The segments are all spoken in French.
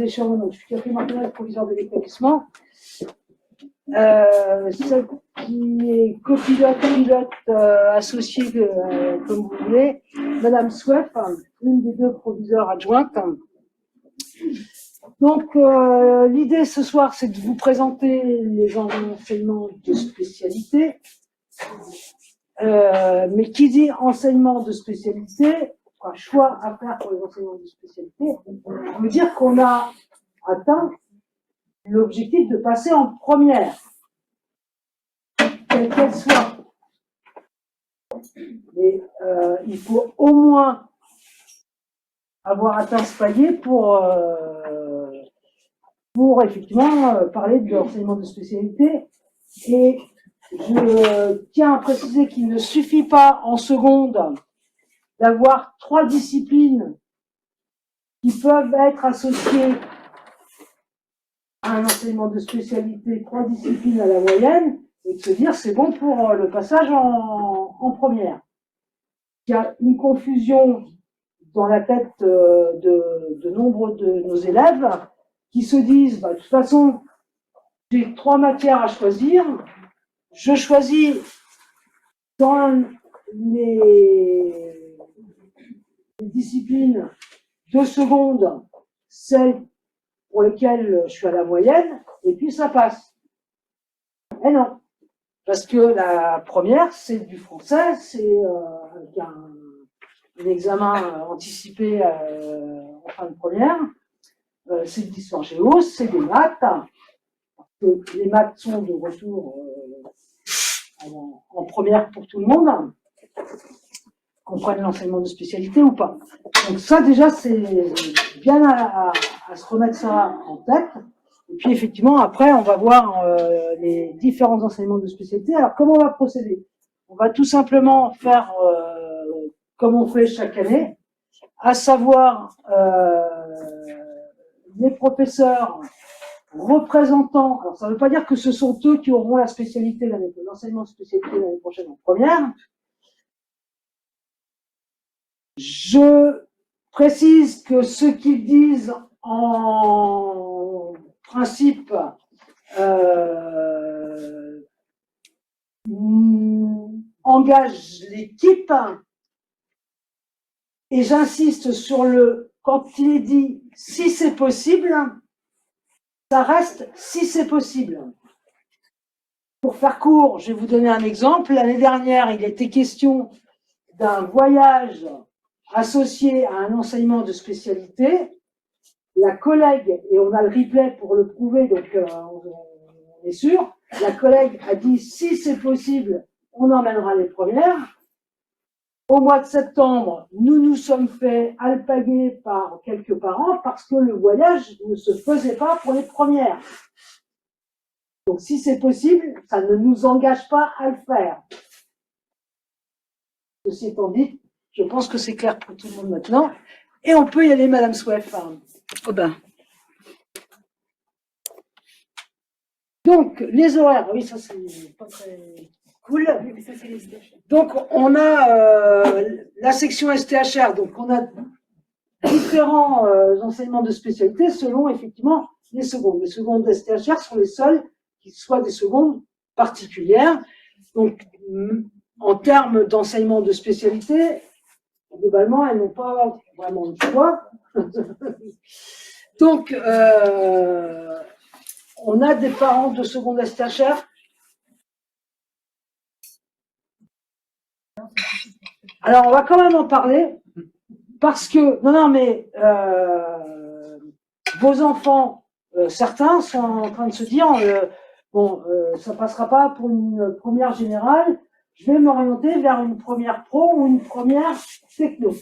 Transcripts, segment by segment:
échelons, donc je suis quatrième ordinaire proviseur de l'établissement. Celle qui est copilote, pilote, associée, comme vous voulez, Madame Sweff, une des deux proviseurs adjointes. Donc, l'idée ce soir, c'est de vous présenter les enseignements de spécialité. Mais qui dit enseignement de spécialité, un choix à faire pour les enseignements de spécialité, on veut dire qu'on a atteint l'objectif de passer en première, quelle qu'elle soit. Et il faut au moins avoir atteint ce palier pour effectivement parler de l'enseignement de spécialité. Et je tiens à préciser qu'il ne suffit pas en seconde d'avoir 3 disciplines qui peuvent être associées à un enseignement de spécialité, 3 disciplines à la moyenne, et de se dire c'est bon pour le passage en première. Il y a une confusion dans la tête de nombre de nos élèves qui se disent de toute façon j'ai 3 matières à choisir, je choisis dans les disciplines de seconde celles pour lesquelles je suis à la moyenne, et puis ça passe. Et non, parce que la première, c'est du français, c'est avec un examen anticipé en fin de première, c'est de l'histoire géo, c'est des maths, parce que les maths sont de retour en première pour tout le monde, qu'on prenne l'enseignement de spécialité ou pas. Donc ça déjà, c'est bien à se remettre ça en tête. Et puis effectivement, après, on va voir les différents enseignements de spécialité. Alors comment on va procéder? On va tout simplement faire comme on fait chaque année, à savoir les professeurs représentants. Alors ça ne veut pas dire que ce sont eux qui auront la spécialité, l'enseignement de spécialité l'année prochaine en première. Je précise que ce qu'ils disent en principe engage l'équipe, et j'insiste sur quand il est dit si c'est possible, ça reste si c'est possible. Pour faire court, je vais vous donner un exemple. L'année dernière, il était question d'un voyage associé à un enseignement de spécialité. La collègue, et on a le replay pour le prouver, donc on est sûr, la collègue a dit si c'est possible, on emmènera les premières. Au mois de septembre, nous nous sommes fait alpaguer par quelques parents parce que le voyage ne se faisait pas pour les premières. Donc si c'est possible, ça ne nous engage pas à le faire. Ceci étant dit, je pense que c'est clair pour tout le monde maintenant. Et on peut y aller, Madame Sweff. Oh ben. Donc, les horaires, oui, ça c'est pas très cool. Donc, on a la section STHR, donc on a différents enseignements de spécialité selon effectivement les secondes. Les secondes STHR sont les seules qui soient des secondes particulières. Donc, en termes d'enseignement de spécialité, globalement, elles n'ont pas vraiment de choix. Donc, on a des parents de seconde STHR. Alors, on va quand même en parler, parce que, non, mais vos enfants, certains sont en train de se dire, ça passera pas pour une première générale, je vais m'orienter vers une première pro ou une première techno.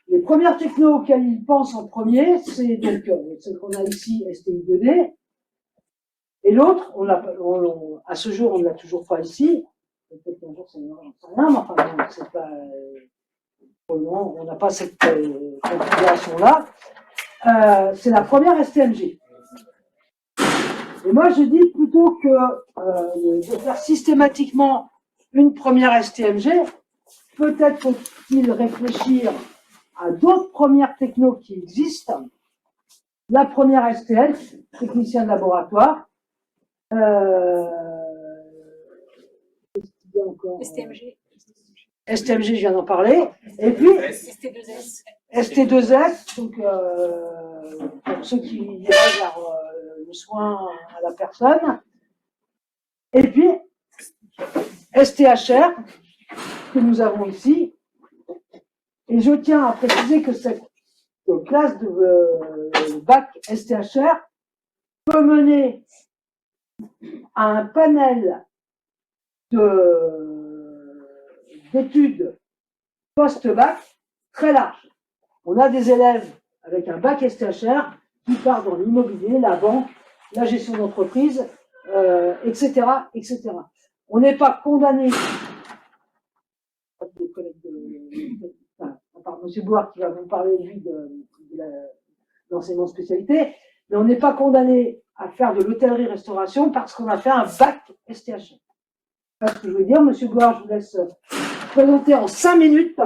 Les premières techno auxquelles ils pensent en premier, c'est donc celle qu'on a ici, STI2D. Et l'autre, à ce jour, on ne l'a toujours pas ici. Peut-être qu'un jour, ça ne rien, mais enfin, bon, c'est pas, pour le moment, on n'a pas cette configuration-là. C'est la première STMG. Et moi, je dis plutôt que de faire systématiquement une première STMG, peut-être faut-il réfléchir à d'autres premières technos qui existent. La première STL, technicien de laboratoire. STMG. STMG, je viens d'en parler. Et puis, ST2S. ST2S, donc pour ceux qui iraient vers le soin à la personne. Et puis, STHR, que nous avons ici. Et je tiens à préciser que cette classe de bac STHR peut mener à un panel d'études post-bac très large. On a des élèves avec un bac STHR qui partent dans l'immobilier, la banque, la gestion d'entreprise, etc., etc. On n'est pas condamné, à part M. Boire qui va vous parler, lui, de l'enseignement de spécialité, mais on n'est pas condamné à faire de l'hôtellerie-restauration parce qu'on a fait un bac STHR. C'est ce que je veux dire. M. Boire, je vous laisse présenter en 5 minutes.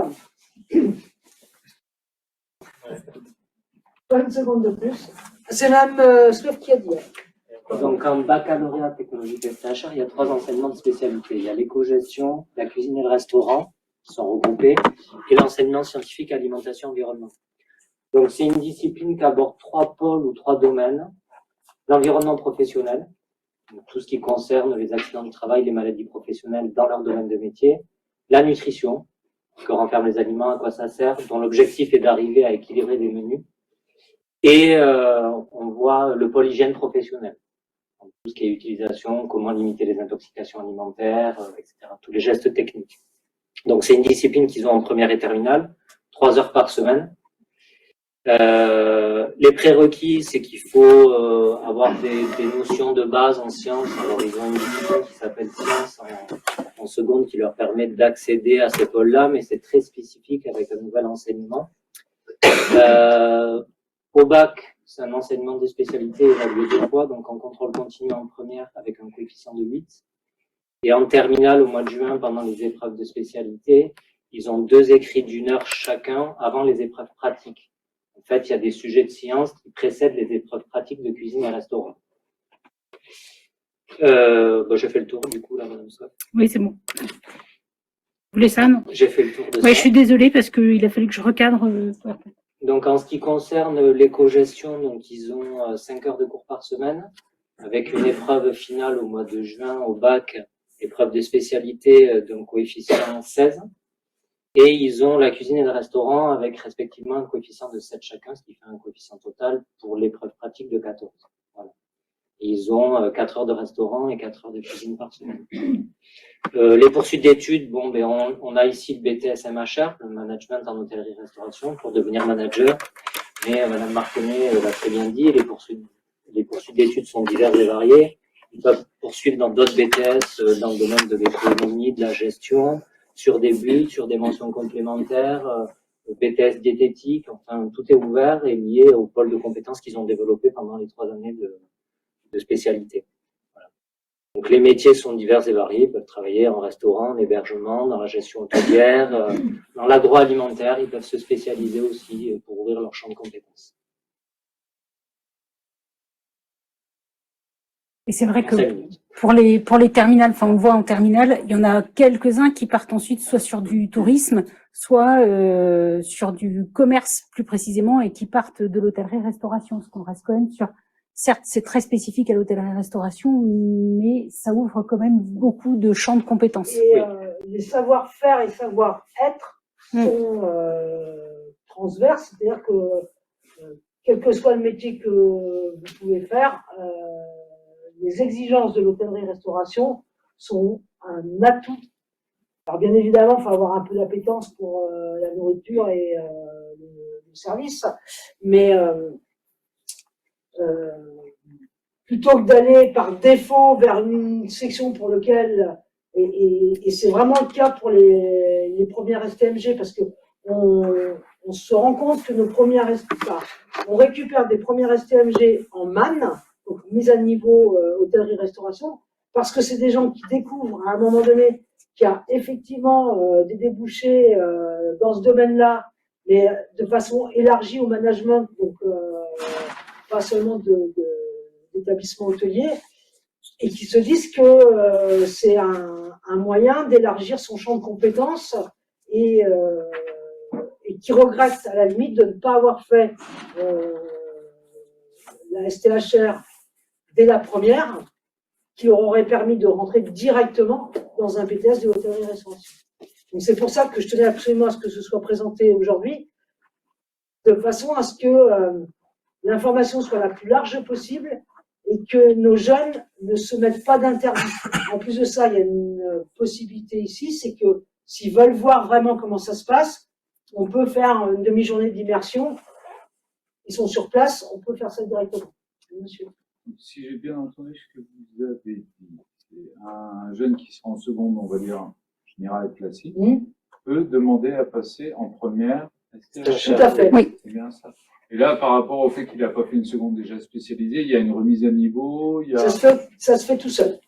Pas une seconde de plus. C'est même Slof qui a dit. Donc, en baccalauréat technologique STHR, il y a 3 enseignements de spécialité. Il y a l'éco-gestion, la cuisine et le restaurant, qui sont regroupés, et l'enseignement scientifique, alimentation, environnement. Donc, c'est une discipline qui aborde 3 pôles ou 3 domaines. L'environnement professionnel, donc tout ce qui concerne les accidents du travail, les maladies professionnelles dans leur domaine de métier. La nutrition, que renferment les aliments, à quoi ça sert, dont l'objectif est d'arriver à équilibrer des menus. Et on voit le pôle hygiène professionnelle. Donc, tout ce qui est utilisation, comment limiter les intoxications alimentaires, etc. Tous les gestes techniques. Donc, c'est une discipline qu'ils ont en première et terminale, 3 heures par semaine. Les prérequis, c'est qu'il faut avoir des notions de base en sciences. Alors, ils ont une discipline qui s'appelle sciences en seconde qui leur permet d'accéder à ces pôles-là, mais c'est très spécifique avec un nouvel enseignement. Au bac, c'est un enseignement de spécialité évalué 2 fois, donc en contrôle continu en première avec un coefficient de 8. Et en terminale, au mois de juin, pendant les épreuves de spécialité, ils ont 2 écrits d'1 heure chacun avant les épreuves pratiques. En fait, il y a des sujets de sciences qui précèdent les épreuves pratiques de cuisine et restaurant. J'ai fait le tour, du coup, là, madame Soif. Oui, c'est bon. Vous voulez ça, non? J'ai fait le tour de ça. Oui, je suis désolée parce qu'il a fallu que je recadre. Donc, en ce qui concerne l'éco-gestion, donc, ils ont 5 heures de cours par semaine, avec une épreuve finale au mois de juin au bac, épreuve de spécialité d'un coefficient 16. Et ils ont la cuisine et le restaurant avec respectivement un coefficient de 7 chacun, ce qui fait un coefficient total pour l'épreuve pratique de 14. Voilà. Et ils ont 4 heures de restaurant et 4 heures de cuisine par semaine. Les poursuites d'études, bon, on a ici le BTS MHR, le management en hôtellerie-restauration, pour devenir manager. Mais Madame Marconnet l'a très bien dit, les poursuites d'études sont diverses et variées. Ils peuvent poursuivre dans d'autres BTS, dans le domaine de l'économie, de la gestion, sur des buts, sur des mentions complémentaires, BTS diététique, enfin, tout est ouvert et lié au pôle de compétences qu'ils ont développé pendant les 3 années de spécialité. Voilà. Donc, les métiers sont divers et variés. Ils peuvent travailler en restaurant, en hébergement, dans la gestion hôtelière, dans l'agroalimentaire. Ils peuvent se spécialiser aussi pour ouvrir leur champ de compétences. Et c'est vrai que pour les terminales, enfin on le voit en terminale, il y en a quelques-uns qui partent ensuite soit sur du tourisme, soit sur du commerce plus précisément, et qui partent de l'hôtellerie-restauration, parce qu'on reste quand même sur, certes c'est très spécifique à l'hôtellerie-restauration, mais ça ouvre quand même beaucoup de champs de compétences. Et les savoir-faire et savoir-être sont transverses, c'est-à-dire que quel que soit le métier que vous pouvez faire, les exigences de l'hôtellerie-restauration sont un atout. Alors bien évidemment, il faut avoir un peu d'appétence pour la nourriture et le service, mais plutôt que d'aller par défaut vers une section pour laquelle, et c'est vraiment le cas pour les premières STMG, parce que on se rend compte que nos premières on récupère des premières STMG en MAN, donc mise à niveau hôtellerie-restauration, parce que c'est des gens qui découvrent à un moment donné qu'il y a effectivement des débouchés dans ce domaine-là, mais de façon élargie au management, donc pas seulement d'établissements hôteliers, et qui se disent que c'est un moyen d'élargir son champ de compétences et qui regrettent à la limite de ne pas avoir fait la STHR dès la première, qui leur aurait permis de rentrer directement dans un BTS de hôtellerie-restauration. Donc c'est pour ça que je tenais absolument à ce que ce soit présenté aujourd'hui, de façon à ce que l'information soit la plus large possible et que nos jeunes ne se mettent pas d'interdit. En plus de ça, il y a une possibilité ici, c'est que s'ils veulent voir vraiment comment ça se passe, on peut faire une demi-journée d'immersion. Ils sont sur place, on peut faire ça directement. Monsieur. Si j'ai bien entendu ce que vous avez dit, c'est un jeune qui sera en seconde, on va dire, générale classique, peut demander à passer en première. Tout à fait. Oui. C'est bien ça. Et là, par rapport au fait qu'il n'a pas fait une seconde déjà spécialisée, il y a une remise à niveau, il y a... Ça se fait tout seul.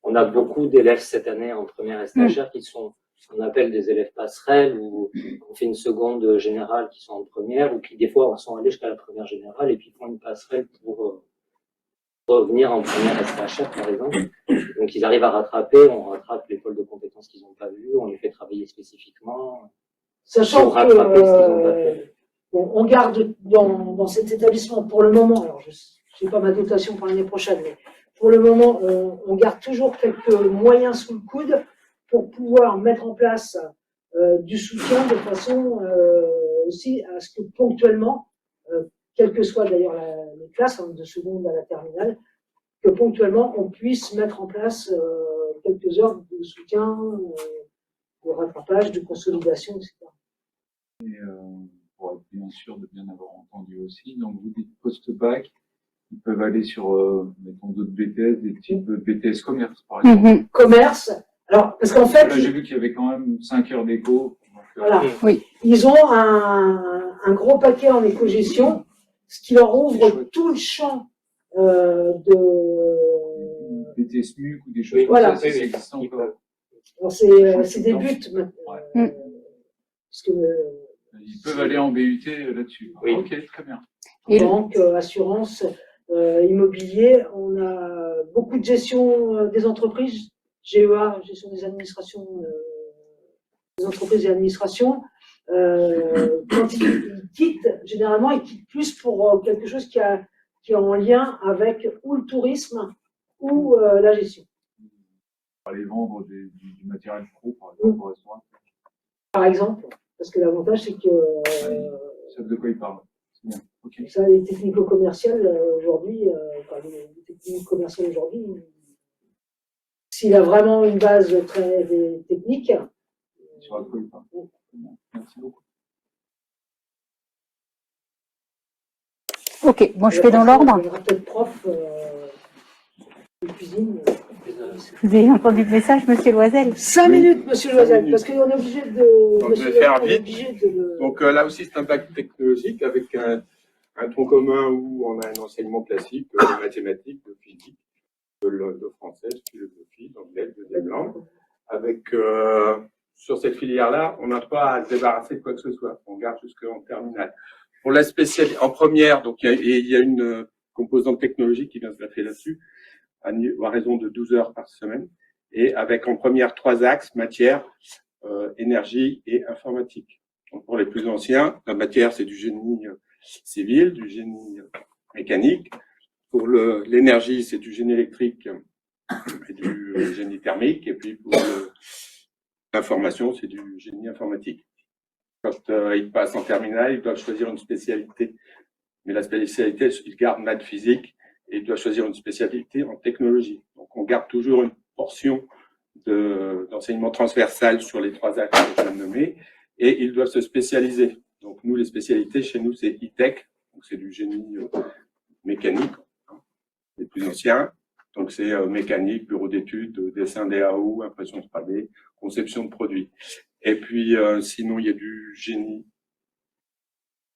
On a beaucoup d'élèves cette année en première STHR qui sont ce qu'on appelle des élèves passerelles ou qu'on fait une seconde générale qui sont en première ou qui des fois sont allés jusqu'à la première générale et puis font une passerelle pour revenir en première STHR par exemple. Donc ils arrivent à rattraper, on rattrape les pôles de compétences qu'ils n'ont pas vus, on les fait travailler spécifiquement. Sachant que on garde dans cet établissement pour le moment, alors je n'ai pas ma dotation pour l'année prochaine, mais pour le moment, on garde toujours quelques moyens sous le coude pour pouvoir mettre en place du soutien de façon aussi à ce que ponctuellement, quelles que soient d'ailleurs les classes, de seconde à la terminale, que ponctuellement on puisse mettre en place quelques heures de soutien, de rattrapage, de consolidation, etc. Et pour être bien sûr de bien avoir entendu aussi, donc vous dites post-bac, ils peuvent aller sur, mettons, d'autres BTS, des types BTS commerce, par exemple. Commerce. Alors, parce qu'en fait. Là, j'ai vu qu'il y avait quand même 5 heures d'éco. Voilà. Oui. Ils ont un gros paquet en éco-gestion, ce qui leur ouvre tout le champ de. BTS MUC ou des choses voilà. comme ça, ça existe encore. Alors, c'est des buts maintenant. Parce que, ils peuvent aller en BUT là-dessus. Oui. Ok, très bien. Banque, assurance, immobilier, on a beaucoup de gestion des entreprises, GEA, gestion des administrations, des entreprises et administrations. Quand ils quittent, généralement, ils quittent plus pour quelque chose qui est en lien avec ou le tourisme ou la gestion. Aller vendre du matériel pro, par exemple, au restaurant. Par exemple, parce que l'avantage, c'est que. Ils savent de quoi ils parlent. C'est bien. Okay. Ça, les technico-commerciales aujourd'hui, les technico-commerciales aujourd'hui, s'il a vraiment une base très technique. Sur la quoi il parle. Merci beaucoup. Ok, bon, je fais dans l'ordre. Il y aura peut-être prof de cuisine. Vous avez entendu le message, monsieur Loisel? 5 minutes, monsieur Loisel, parce qu'on est obligé de. Donc, je vais faire vite. Donc là aussi, c'est un bac technologique avec un tronc commun où on a un enseignement classique de mathématiques, de physique, de français, de philosophie, d'anglais, de deuxième langue. Avec sur cette filière-là, on n'a pas à se débarrasser de quoi que ce soit. On garde jusqu'en terminale. Pour la spécialité en première, donc il y a une composante technologique qui vient se greffer là-dessus, à raison de 12 heures par semaine, et avec en première 3 axes, matière, énergie et informatique. Donc pour les plus anciens, la matière, c'est du génie civil, du génie mécanique. Pour l'énergie, c'est du génie électrique et du génie thermique. Et puis pour l'information, c'est du génie informatique. Quand ils passent en terminale, ils doivent choisir une spécialité. Mais la spécialité, ils gardent maths, physique, et ils doivent choisir une spécialité en technologie. Donc on garde toujours une portion d'enseignement transversal sur les 3 axes que je viens de nommer, et ils doivent se spécialiser. Donc nous, les spécialités chez nous, c'est e-tech, donc c'est du génie mécanique, les plus anciens. Donc c'est mécanique, bureau d'études, dessin DAO, impression 3D, conception de produits. Et puis sinon, il y a du génie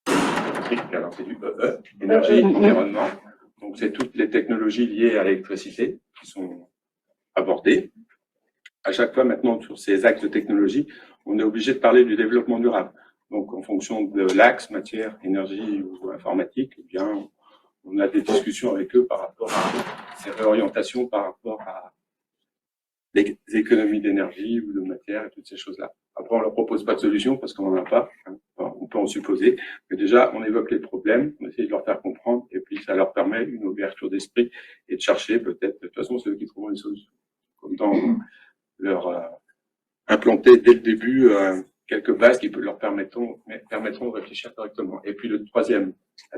électrique, alors c'est du énergie, environnement. Donc c'est toutes les technologies liées à l'électricité qui sont abordées. À chaque fois maintenant, sur ces axes de technologie, on est obligé de parler du développement durable. Donc, en fonction de l'axe matière, énergie ou informatique, eh bien, on a des discussions avec eux par rapport à ces réorientations, par rapport à les économies d'énergie ou de matière et toutes ces choses-là. Après, on leur propose pas de solution parce qu'on n'en a pas. Hein. Enfin, on peut en supposer. Mais déjà, on évoque les problèmes, on essaie de leur faire comprendre et puis ça leur permet une ouverture d'esprit et de chercher peut-être, de toute façon, c'est eux qui trouveront les solutions. Comme dans leur implanter dès le début quelques bases qui leur permettront de réfléchir correctement. Et puis la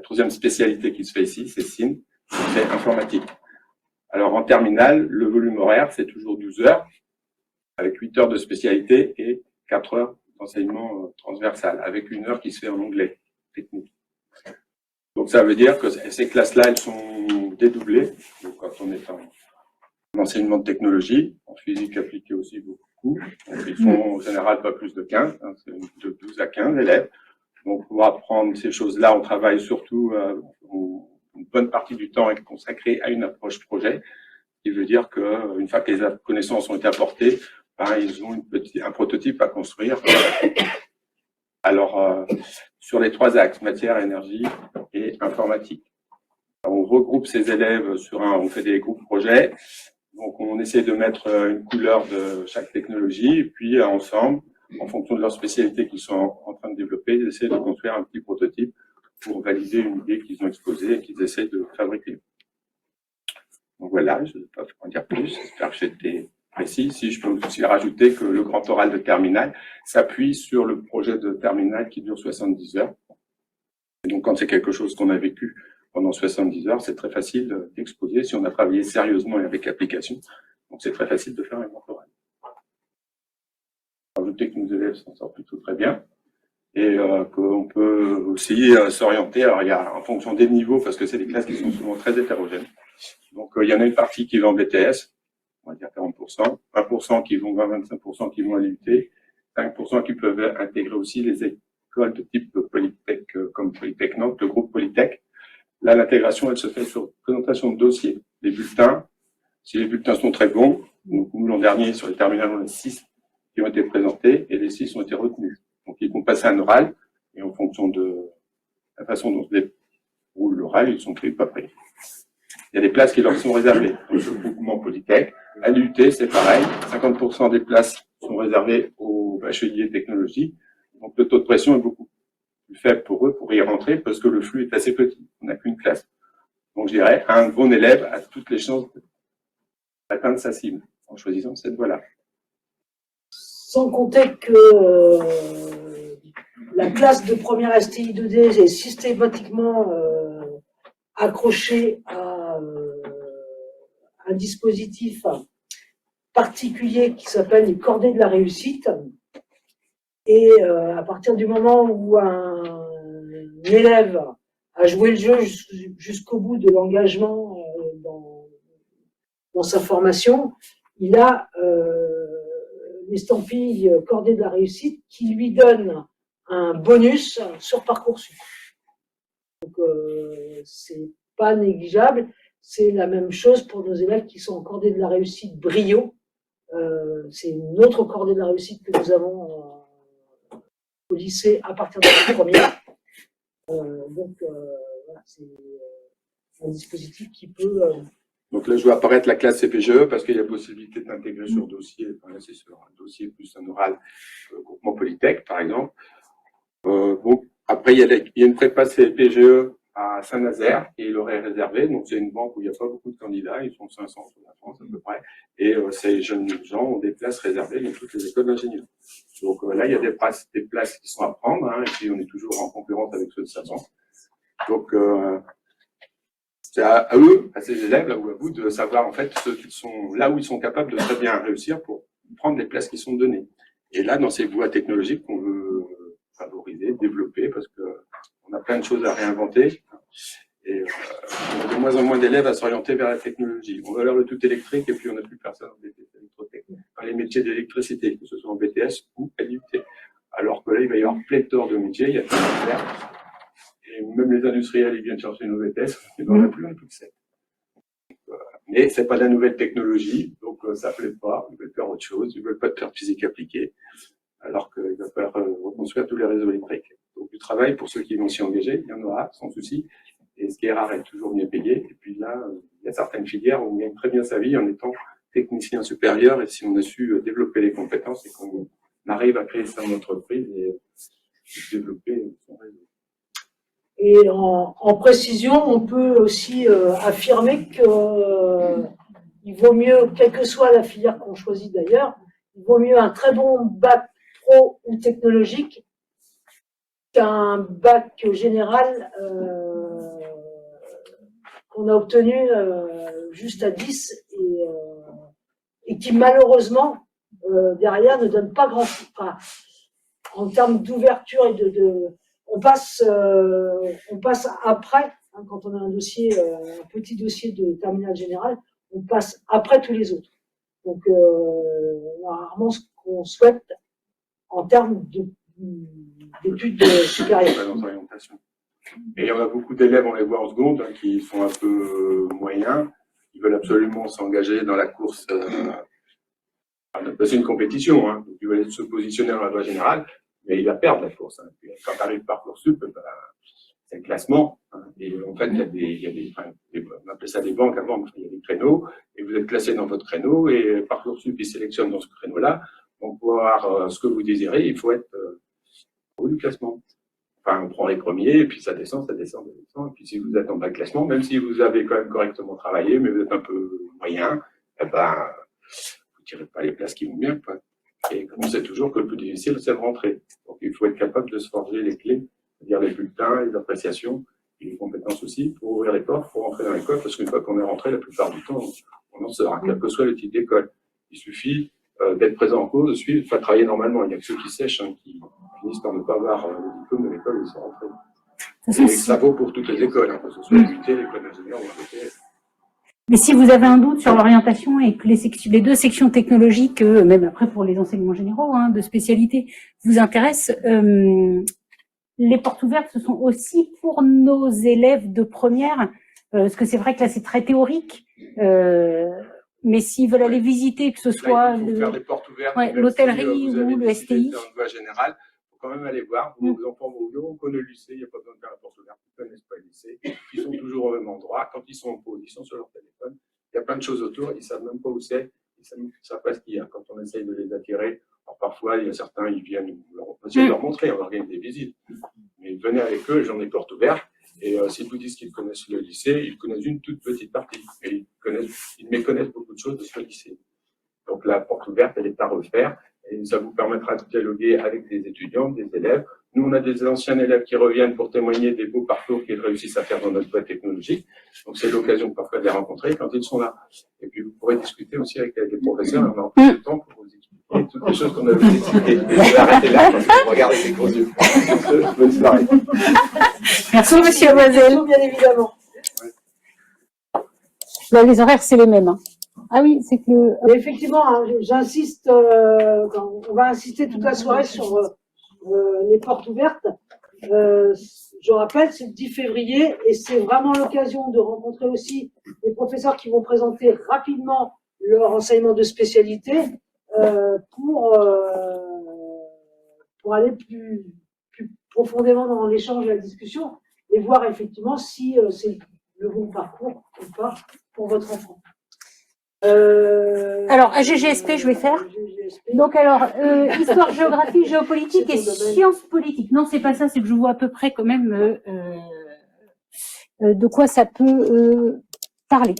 troisième spécialité qui se fait ici, c'est SIN, c'est informatique. Alors en terminale, le volume horaire, c'est toujours 12 heures, avec 8 heures de spécialité et 4 heures d'enseignement transversal, avec 1 heure qui se fait en anglais technique. Donc ça veut dire que ces classes-là, elles sont dédoublées. Donc quand on est en enseignement de technologie, en physique appliquée aussi beaucoup. Donc, ils sont en général pas plus de 15, hein, c'est de 12 à 15 élèves. Donc pour apprendre ces choses-là, on travaille surtout une bonne partie du temps est consacré à une approche projet, ce qui veut dire qu'une fois que les connaissances ont été apportées, ben, ils ont un prototype à construire. Alors, sur les 3 axes, matière, énergie et informatique. Alors, on regroupe ces élèves on fait des groupes projets. Donc, on essaie de mettre une couleur de chaque technologie, et puis ensemble, en fonction de leur spécialité qu'ils sont en train de développer, ils essaient de construire un petit prototype pour valider une idée qu'ils ont exposée et qu'ils essaient de fabriquer. Donc voilà, je ne vais pas en dire plus, j'espère que j'étais précis. Si je peux aussi rajouter que le grand oral de terminale s'appuie sur le projet de terminale qui dure 70 heures. Et donc quand c'est quelque chose qu'on a vécu pendant 70 heures, c'est très facile d'exposer si on a travaillé sérieusement et avec application. Donc c'est très facile de faire un grand oral. Rajouter que nos élèves s'en sortent plutôt très bien. Et qu'on peut aussi s'orienter, alors il y a en fonction des niveaux, parce que c'est des classes qui sont souvent très hétérogènes. Donc il y en a une partie qui va en BTS, on va dire 40%, 20% qui vont, 25% qui vont à l'UT, 5% qui peuvent intégrer aussi les écoles de type Polytech, comme Polytech Nantes, le groupe Polytech. Là, l'intégration, elle se fait sur présentation de dossiers. Les bulletins, si les bulletins sont très bons, donc nous l'an dernier, sur les terminales, on a 6 qui ont été présentés et les 6 ont été retenus. Donc, ils vont passer un oral, et en fonction de la façon dont se déroule l'oral, ils sont pris ou pas pris. Il y a des places qui leur sont réservées. Donc, le groupement Polytech. À l'UT, c'est pareil. 50% des places sont réservées aux bacheliers technologie. Donc, le taux de pression est beaucoup plus faible pour eux pour y rentrer parce que le flux est assez petit. On n'a qu'une classe. Donc, je dirais, un bon élève a toutes les chances d'atteindre sa cible en choisissant cette voie-là. Sans compter que la classe de première STI 2D est systématiquement accrochée à un dispositif particulier qui s'appelle les cordées de la réussite. Et à partir du moment où un élève a joué le jeu jusqu'au bout de l'engagement dans sa formation, il a l'estampille cordée de la réussite qui lui donne un bonus sur Parcoursup. Donc c'est pas négligeable. C'est la même chose pour nos élèves qui sont en cordée de la réussite brio. C'est une autre cordée de la réussite que nous avons au lycée à partir de la première. Donc voilà, c'est un dispositif qui peut donc là, je vois apparaître la classe CPGE parce qu'il y a possibilité d'intégrer sur dossier, enfin là c'est sur un dossier plus un oral, groupement Polytech par exemple. Bon, après il y a une prépa CPGE à Saint-Nazaire et il aurait réservé, donc c'est une banque où il n'y a pas beaucoup de candidats, ils sont 500 sur la France à peu près, et ces jeunes gens ont des places réservées dans toutes les écoles d'ingénieurs. Donc là il y a des places qui sont à prendre, hein, et puis on est toujours en concurrence avec ceux de 500. Donc c'est à eux, à ces élèves, là ou à vous, de savoir en fait ceux qui sont là où ils sont capables de très bien réussir pour prendre les places qui sont données. Et là, dans ces voies technologiques qu'on veut favoriser, développer, parce que on a plein de choses à réinventer. Et on a de moins en moins d'élèves à s'orienter vers la technologie. On va vers le tout électrique et puis on n'a plus personne en BTS électrotech. Enfin, les métiers d'électricité, que ce soit en BTS ou à l'IUT. Alors que là, il va y avoir pléthore de métiers, il y a plein de faire. Et même les industriels, ils viennent chercher nos BTS, ils n'en ont plus un tout seul. Mais c'est pas de la nouvelle technologie, donc ça plaît pas, ils veulent faire autre chose, ils veulent pas de faire physique appliquée. alors qu'il va falloir reconstruire tous les réseaux électriques. Donc du travail pour ceux qui vont s'y engager, il y en aura sans souci. Et ce qui est rare est toujours mieux payé. Et puis là, il y a certaines filières où on gagne très bien sa vie en étant technicien supérieur, et si on a su développer les compétences et qu'on arrive à créer son entreprise et développer son réseau. Et en précision, on peut aussi affirmer que il vaut mieux, quelle que soit la filière qu'on choisit d'ailleurs, il vaut mieux un très bon bac pro ou technologique qu'un bac général qu'on a obtenu juste à 10 et qui malheureusement derrière ne donne pas grand-chose. Enfin, en termes d'ouverture et on passe après, hein, quand on a un dossier, un petit dossier de terminal général, on passe après tous les autres. Donc, on a rarement ce qu'on souhaite en termes d'études supérieures. Et il y en a beaucoup d'élèves, on les voit en seconde, hein, qui sont un peu moyens, ils veulent absolument s'engager dans la course. C'est une compétition, hein, donc ils veulent se positionner dans la voie générale, mais ils la perdent la course. Hein. Puis, quand arrive Parcoursup, c'est le classement. Hein, et en fait, il y a des, on appelait ça des banques avant, il y a des créneaux, et vous êtes classé dans votre créneau, et Parcoursup, il sélectionne dans ce créneau-là. Donc, pour avoir ce que vous désirez, il faut être au haut du classement. Enfin, on prend les premiers, et puis ça descend, et puis si vous êtes en bas de classement, même si vous avez quand même correctement travaillé, mais vous êtes un peu moyen, eh ben, vous ne tirez pas les places qui vont bien, quoi. Et on sait toujours que le plus difficile, c'est de rentrer. Donc, il faut être capable de se forger les clés, c'est-à-dire les bulletins, les appréciations, et les compétences aussi, pour ouvrir les portes, pour rentrer dans l'école, parce qu'une fois qu'on est rentré, la plupart du temps, on en sort, quel que soit le type d'école. Il suffit d'être présent en cours, de suivre, de travailler normalement. Il y a que ceux qui sèchent, hein, qui finissent par ne pas avoir le diplôme de l'école où ils sont rentrés. Et ça vaut pour toutes les écoles, hein, que ce soit l'UT, l'école d'ingénieur ou l'ETS. Mais si vous avez un doute sur l'orientation et que les deux sections technologiques, même après pour les enseignements généraux, hein, de spécialité, vous intéressent, les portes ouvertes, ce sont aussi pour nos élèves de première, parce que c'est vrai que là c'est très théorique, mais s'ils veulent aller visiter, que ce soit l'hôtellerie ou le STI. Dans une voie générale, il faut quand même aller voir. Vos enfants vont au bureau, on connaît le lycée, il n'y a pas besoin de faire la porte ouverte, ils ne connaissent pas le lycée, ils sont toujours au même endroit. Quand ils sont en pause, ils sont sur leur téléphone. Il y a plein de choses autour, ils ne savent même pas où c'est, ils ne savent pas ce qu'il y a. Quand on essaye de les attirer, alors parfois, il y a certains, ils viennent, on essaie de leur montrer, on organise des visites. Mais venez avec eux, j'en ai porte ouverte. Et s'ils vous disent qu'ils connaissent le lycée, ils connaissent une toute petite partie. Et ils méconnaissent beaucoup de choses de ce lycée. Donc la porte ouverte, elle est à refaire. Et ça vous permettra de dialoguer avec des étudiants, des élèves. Nous, on a des anciens élèves qui reviennent pour témoigner des beaux parcours qu'ils réussissent à faire dans notre voie technologique. Donc c'est l'occasion parfois de les rencontrer quand ils sont là. Et puis vous pourrez discuter aussi avec les professeurs. On a plus de temps pour vous expliquer toutes les choses qu'on a vu expliquer. Je vais arrêter là parce que vous regardez ces gros yeux. Bonne soirée. Merci, monsieur Loisel. Bien évidemment. Là, les horaires, c'est les mêmes. Hein. Ah oui, c'est que... Et effectivement, hein, j'insiste, on va insister toute la soirée sur les portes ouvertes. Je rappelle, c'est le 10 février et c'est vraiment l'occasion de rencontrer aussi les professeurs qui vont présenter rapidement leur enseignement de spécialité pour aller plus profondément dans l'échange et la discussion et voir effectivement si c'est le bon parcours ou pas pour votre enfant. Alors, à GGSP, je vais faire. Donc, alors, histoire, géographie, géopolitique et sciences politiques. Non, c'est pas ça, c'est que je vois à peu près quand même de quoi ça peut parler.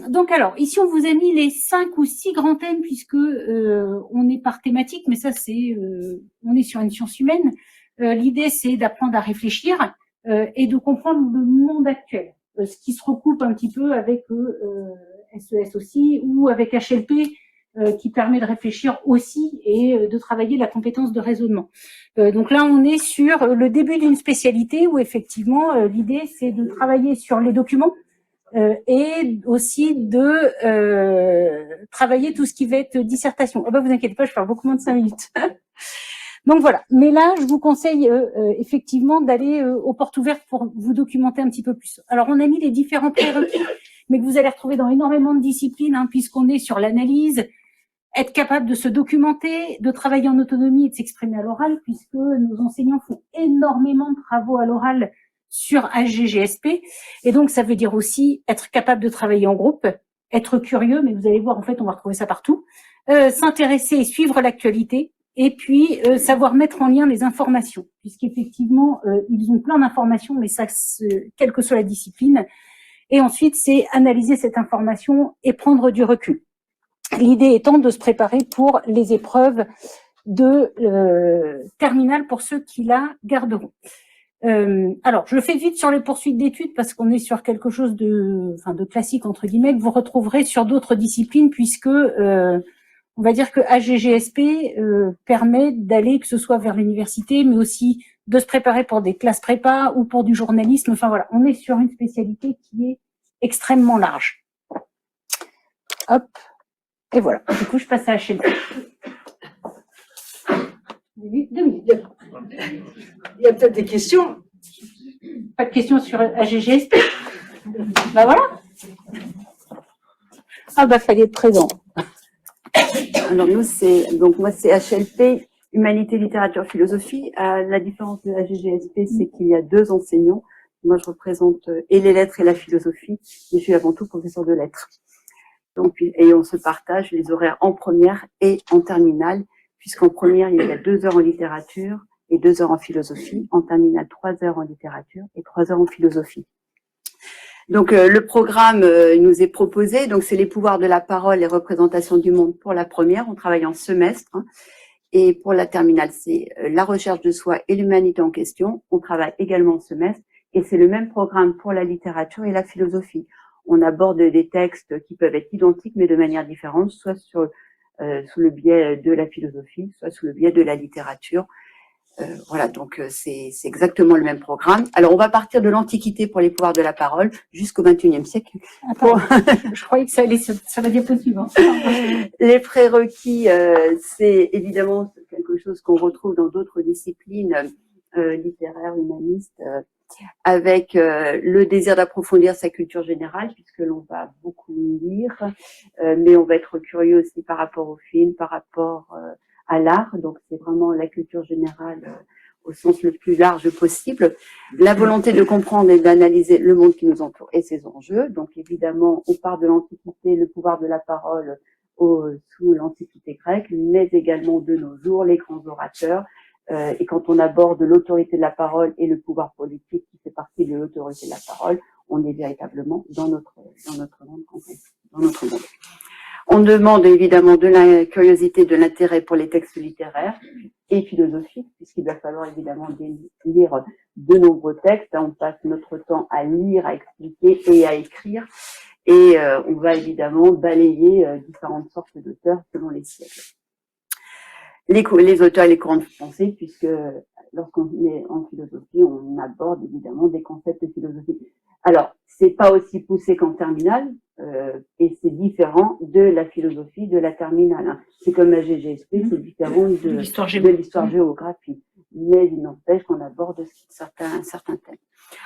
Donc, alors, ici, on vous a mis les 5 ou 6 grands thèmes puisque on est par thématique, mais ça, c'est, on est sur une science humaine. L'idée, c'est d'apprendre à réfléchir et de comprendre le monde actuel. Ce qui se recoupe un petit peu avec SES aussi, ou avec HLP, qui permet de réfléchir aussi et de travailler la compétence de raisonnement. Donc là, on est sur le début d'une spécialité où effectivement, l'idée, c'est de travailler sur les documents et aussi de travailler tout ce qui va être dissertation. Oh ben, vous inquiétez pas, je parle beaucoup moins de 5 minutes. Donc voilà. Mais là, je vous conseille effectivement d'aller aux portes ouvertes pour vous documenter un petit peu plus. Alors, on a mis les différents prérequis, mais que vous allez retrouver dans énormément de disciplines, hein, puisqu'on est sur l'analyse. être capable de se documenter, de travailler en autonomie et de s'exprimer à l'oral, puisque nos enseignants font énormément de travaux à l'oral sur HGGSP. Et donc, ça veut dire aussi être capable de travailler en groupe, être curieux, mais vous allez voir, en fait, on va retrouver ça partout, s'intéresser et suivre l'actualité, et puis savoir mettre en lien les informations, puisqu'effectivement, ils ont plein d'informations, mais ça, quelle que soit la discipline. Et ensuite, c'est analyser cette information et prendre du recul. L'idée étant de se préparer pour les épreuves de terminale pour ceux qui la garderont. Alors, je fais vite sur les poursuites d'études parce qu'on est sur quelque chose de classique entre guillemets que vous retrouverez sur d'autres disciplines puisque on va dire que HGGSP permet d'aller que ce soit vers l'université, mais aussi de se préparer pour des classes prépa ou pour du journalisme. Enfin voilà, on est sur une spécialité qui est extrêmement large. Hop, et voilà. Du coup, je passe à HLP. 2 minutes. Il y a peut-être des questions. Pas de questions sur HGGSP. Ben voilà. Ah bah fallait être présent. Alors nous moi c'est HLP, Humanité, Littérature, Philosophie. La différence de HGGSP, c'est qu'il y a 2 enseignants. Moi je représente et les lettres et la philosophie, mais je suis avant tout professeur de lettres. Donc et on se partage les horaires en première et en terminale, puisqu'en première il y a 2 heures en littérature et 2 heures en philosophie, en terminale 3 heures en littérature et 3 heures en philosophie. Donc le programme nous est proposé, donc c'est les pouvoirs de la parole et représentation du monde pour la première, on travaille en semestre, hein, et pour la terminale c'est la recherche de soi et l'humanité en question, on travaille également en semestre, et c'est le même programme pour la littérature et la philosophie. On aborde des textes qui peuvent être identiques mais de manière différente, soit sous le biais de la philosophie, soit sous le biais de la littérature. Voilà, donc c'est exactement le même programme. Alors, on va partir de l'Antiquité pour les pouvoirs de la parole jusqu'au XXIe siècle. Attends, je croyais que ça allait sur la diapositive. Les prérequis, c'est évidemment quelque chose qu'on retrouve dans d'autres disciplines littéraires, humanistes, avec le désir d'approfondir sa culture générale, puisque l'on va beaucoup lire, mais on va être curieux aussi par rapport au film, par rapport à l'art, donc c'est vraiment la culture générale au sens le plus large possible. La volonté de comprendre et d'analyser le monde qui nous entoure et ses enjeux. Donc évidemment, on part de l'Antiquité, le pouvoir de la parole sous l'Antiquité grecque, mais également de nos jours, les grands orateurs. Et quand on aborde l'autorité de la parole et le pouvoir politique qui fait partie de l'autorité de la parole, on est véritablement dans notre monde contexte, dans notre monde. On demande évidemment de la curiosité, de l'intérêt pour les textes littéraires et philosophiques, puisqu'il va falloir évidemment lire de nombreux textes. On passe notre temps à lire, à expliquer et à écrire. Et on va évidemment balayer différentes sortes d'auteurs selon les siècles. Les auteurs et les courants de pensée, puisque lorsqu'on est en philosophie, on aborde évidemment des concepts philosophiques. Alors, c'est pas aussi poussé qu'en terminale, et c'est différent de la philosophie de la terminale. Hein. C'est comme la GGSP, c'est différent de l'histoire-géographie. Mais il n'empêche qu'on aborde certains thèmes.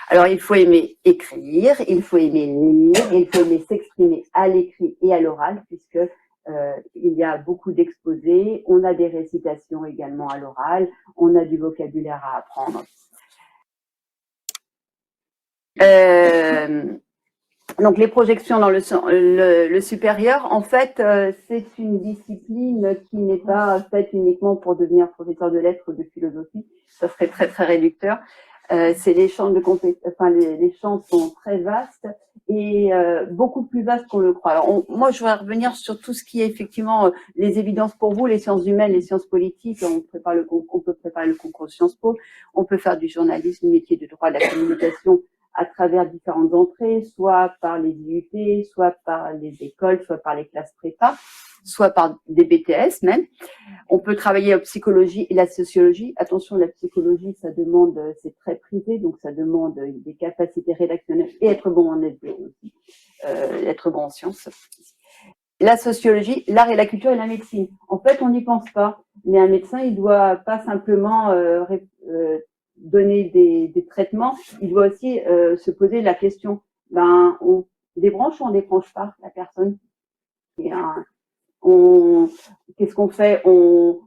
Alors, il faut aimer écrire, il faut aimer lire, il faut aimer s'exprimer à l'écrit et à l'oral, puisque il y a beaucoup d'exposés, on a des récitations également à l'oral, on a du vocabulaire à apprendre. Donc les projections dans le supérieur, en fait, c'est une discipline qui n'est pas faite uniquement pour devenir professeur de lettres ou de philosophie, ça serait très très réducteur. C'est les champs les champs sont très vastes et beaucoup plus vastes qu'on le croit. Alors moi, je voudrais revenir sur tout ce qui est effectivement les évidences pour vous, les sciences humaines, les sciences politiques. On peut préparer le concours Sciences Po, on peut faire du journalisme, du métier de droit, de la communication à travers différentes entrées, soit par les IUT, soit par les écoles, soit par les classes prépa, soit par des BTS même. On peut travailler en psychologie et la sociologie. Attention, la psychologie, ça demande, c'est très privé, donc ça demande des capacités rédactionnelles et être bon en SVT aussi, être bon en sciences. La sociologie, l'art et la culture et la médecine. En fait, on n'y pense pas, mais un médecin, il doit pas simplement donner des traitements, il doit aussi se poser la question, on débranche ou on débranche pas la personne qui a Qu'est-ce qu'on fait? On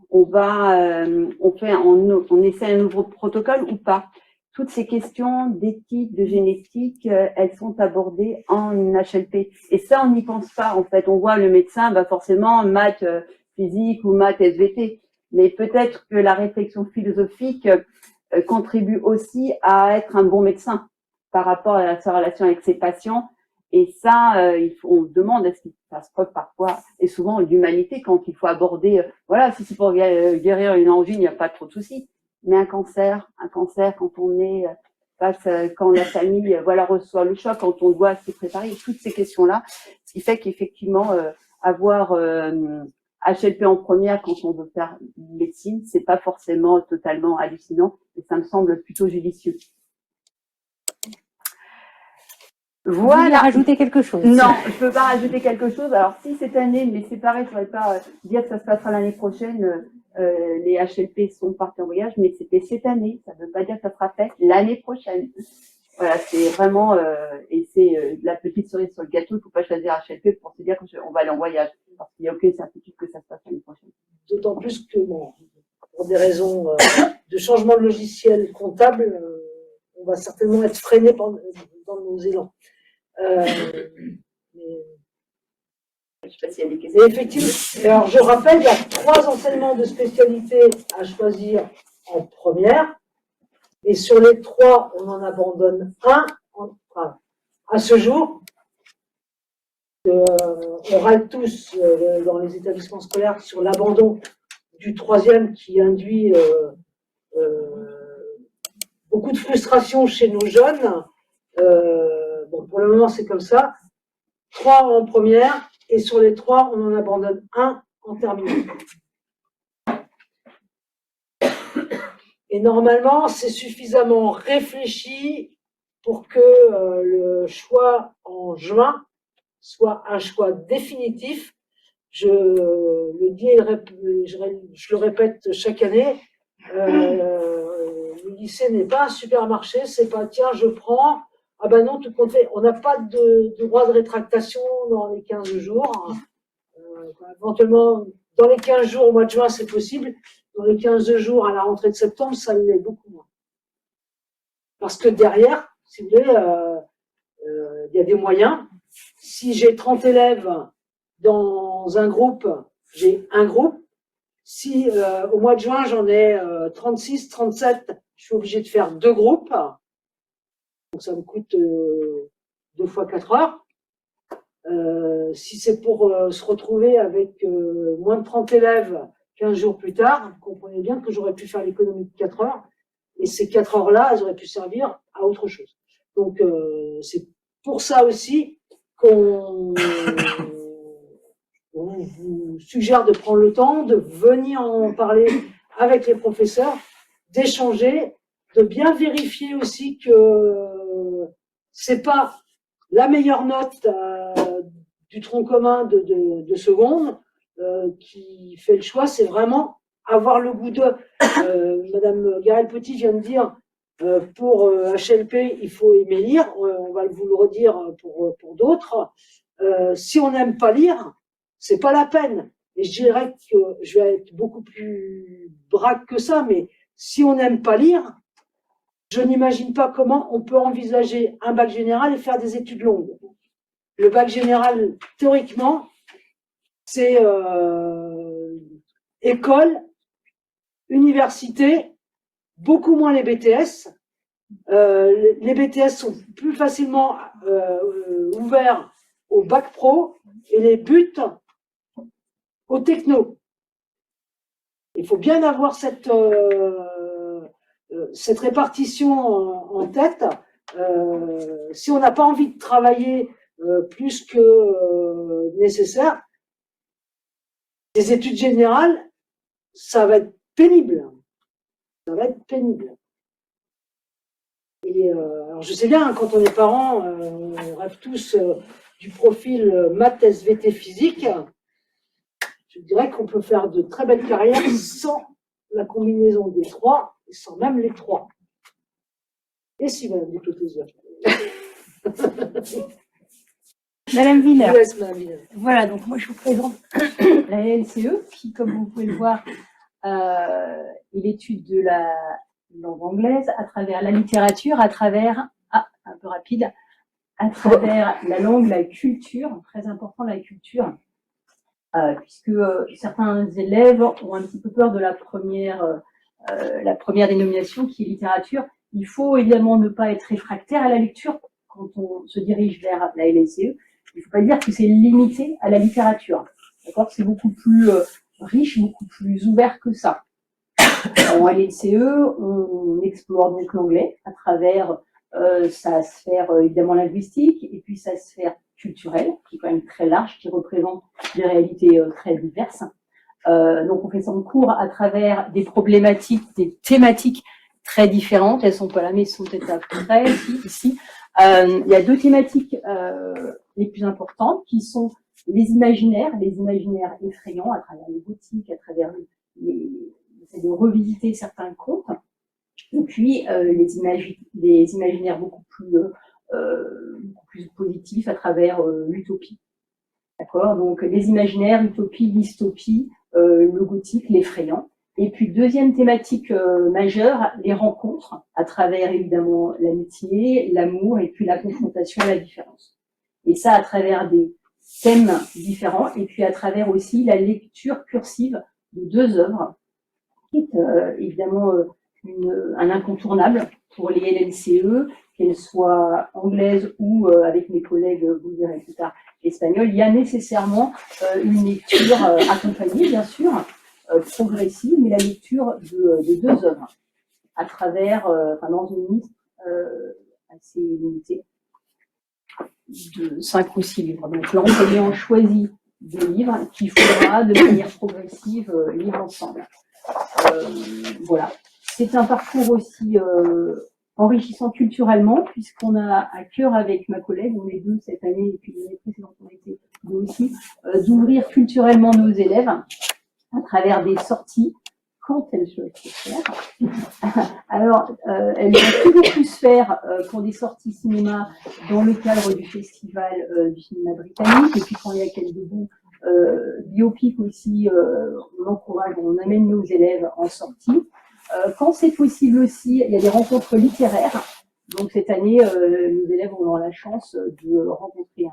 essaie un nouveau protocole ou pas? Toutes ces questions d'éthique, de génétique, elles sont abordées en HLP. Et ça, on n'y pense pas, en fait. On voit le médecin, forcément, maths physique ou maths SVT. Mais peut-être que la réflexion philosophique contribue aussi à être un bon médecin par rapport à sa relation avec ses patients. Et ça, on demande à ce qu'il fasse preuve parfois, et souvent d'humanité, quand il faut aborder, voilà, si c'est pour guérir une angine, il n'y a pas trop de soucis. Mais un cancer, quand on est quand la famille, reçoit le choc, quand on doit s'y préparer, toutes ces questions-là, ce qui fait qu'effectivement, avoir HLP en première quand on veut faire médecine, c'est pas forcément totalement hallucinant, et ça me semble plutôt judicieux. Voilà. Vous voulez rajouter quelque chose? Non, je peux pas rajouter quelque chose. Alors, si cette année, mais c'est pareil, je pourrais pas dire que ça se passera l'année prochaine, les HLP sont partis en voyage, mais c'était cette année. Ça veut pas dire que ça sera fait l'année prochaine. Voilà, c'est vraiment, et c'est la petite cerise sur le gâteau. Il faut pas choisir HLP pour se dire qu'on va aller en voyage. Parce qu'il n'y a aucune certitude que ça se passe l'année prochaine. D'autant plus que, bon, pour des raisons de changement de logiciel comptable, on va certainement être freiné dans nos élans. Je sais pas s'il y a des questions. Et effectivement, alors je rappelle, il y a 3 enseignements de spécialité à choisir en première, et sur les 3, on en abandonne un, à ce jour. On râle tous dans les établissements scolaires sur l'abandon du 3e qui induit beaucoup de frustration chez nos jeunes. Bon, pour le moment, c'est comme ça. 3 en première, et sur les 3, on en abandonne un en terminale. Et normalement, c'est suffisamment réfléchi pour que le choix en juin soit un choix définitif. Je le dis et je le répète chaque année, le lycée n'est pas un supermarché, c'est pas tiens, je prends. Ah ben non, tout compte fait, on n'a pas de droit de rétractation dans les 15 jours. Éventuellement, dans les 15 jours au mois de juin, c'est possible. Dans les 15 jours à la rentrée de septembre, ça l'est beaucoup moins. Parce que derrière, si vous voulez, il y a des moyens. Si j'ai 30 élèves dans un groupe, j'ai un groupe. Si au mois de juin, j'en ai 36, 37, je suis obligé de faire 2 groupes. Donc ça me coûte 2 fois 4 heures. Si c'est pour se retrouver avec moins de 30 élèves 15 jours plus tard, vous comprenez bien que j'aurais pu faire l'économie de 4 heures. Et ces 4 heures-là, elles auraient pu servir à autre chose. Donc c'est pour ça aussi qu'on vous suggère de prendre le temps, de venir en parler avec les professeurs, d'échanger, de bien vérifier aussi que c'est pas la meilleure note du tronc commun de seconde qui fait le choix, c'est vraiment avoir le goût de. Madame Garel-Petit vient de dire pour HLP, il faut aimer lire, on va vous le redire pour d'autres. Si on n'aime pas lire, c'est pas la peine. Et je dirais que je vais être beaucoup plus braque que ça, mais si on n'aime pas lire, je n'imagine pas comment on peut envisager un bac général et faire des études longues. Le bac général, théoriquement, c'est école, université, beaucoup moins les BTS. Les BTS sont plus facilement ouverts au bac pro et les buts au techno. Il faut bien avoir cette répartition en tête. Si on n'a pas envie de travailler plus que nécessaire, les études générales, ça va être pénible. Ça va être pénible. Et alors je sais bien, quand on est parents, on rêve tous du profil maths, SVT, physique. Je dirais qu'on peut faire de très belles carrières sans la combinaison des 3 et sans même les 3. Et si, madame Duclos-Thésier. Madame Wiener. Yes, madame Wiener. Voilà, donc moi je vous présente la LCE, qui, comme vous pouvez le voir, est l'étude de la langue anglaise à travers la littérature, à travers, un peu rapide, à travers la langue, la culture, très important la culture, puisque certains élèves ont un petit peu peur de la première dénomination qui est littérature. Il faut évidemment ne pas être réfractaire à la lecture quand on se dirige vers la LCE. Il ne faut pas dire que c'est limité à la littérature. D'accord ? C'est beaucoup plus riche, beaucoup plus ouvert que ça. En LCE, on explore donc l'anglais à travers sa sphère évidemment linguistique et puis sa sphère culturelle, qui est quand même très large, qui représente des réalités très diverses. Donc on fait son cours à travers des problématiques, des thématiques très différentes. Elles sont pas là, mais elles sont peut-être à peu près ici. Il y a deux thématiques les plus importantes qui sont les imaginaires effrayants à travers les gothiques, à travers de revisiter certains contes, et puis les imaginaires beaucoup plus positifs à travers l'utopie. D'accord ? Donc les imaginaires, l'utopie, dystopie, le gothique, l'effrayant. Et puis deuxième thématique majeure, les rencontres à travers évidemment l'amitié, l'amour et puis la confrontation à la différence. Et ça à travers des thèmes différents et puis à travers aussi la lecture cursive de deux œuvres qui est évidemment un incontournable pour les LLCE, qu'elles soient anglaises ou avec mes collègues, vous le direz plus tard, espagnols. Il y a nécessairement une lecture accompagnée, bien sûr, progressive, mais la lecture de deux œuvres à travers, dans une liste assez limitée de 5 ou 6 livres. Donc là, on choisit des livres qu'il faudra de manière progressive lire ensemble. Voilà. C'est un parcours aussi enrichissant culturellement, puisqu'on a à cœur avec ma collègue, on est deux cette année, et puis l'année précédente on était deux aussi, d'ouvrir culturellement nos élèves à travers des sorties, quand elles peuvent se faire. Alors, elles vont toujours plus se faire pour des sorties cinéma dans le cadre du festival du cinéma britannique, et puis quand il y a quelques bons biopics aussi, on encourage, on amène nos élèves en sortie. Quand c'est possible aussi, il y a des rencontres littéraires. Donc cette année, nos élèves auront la chance de rencontrer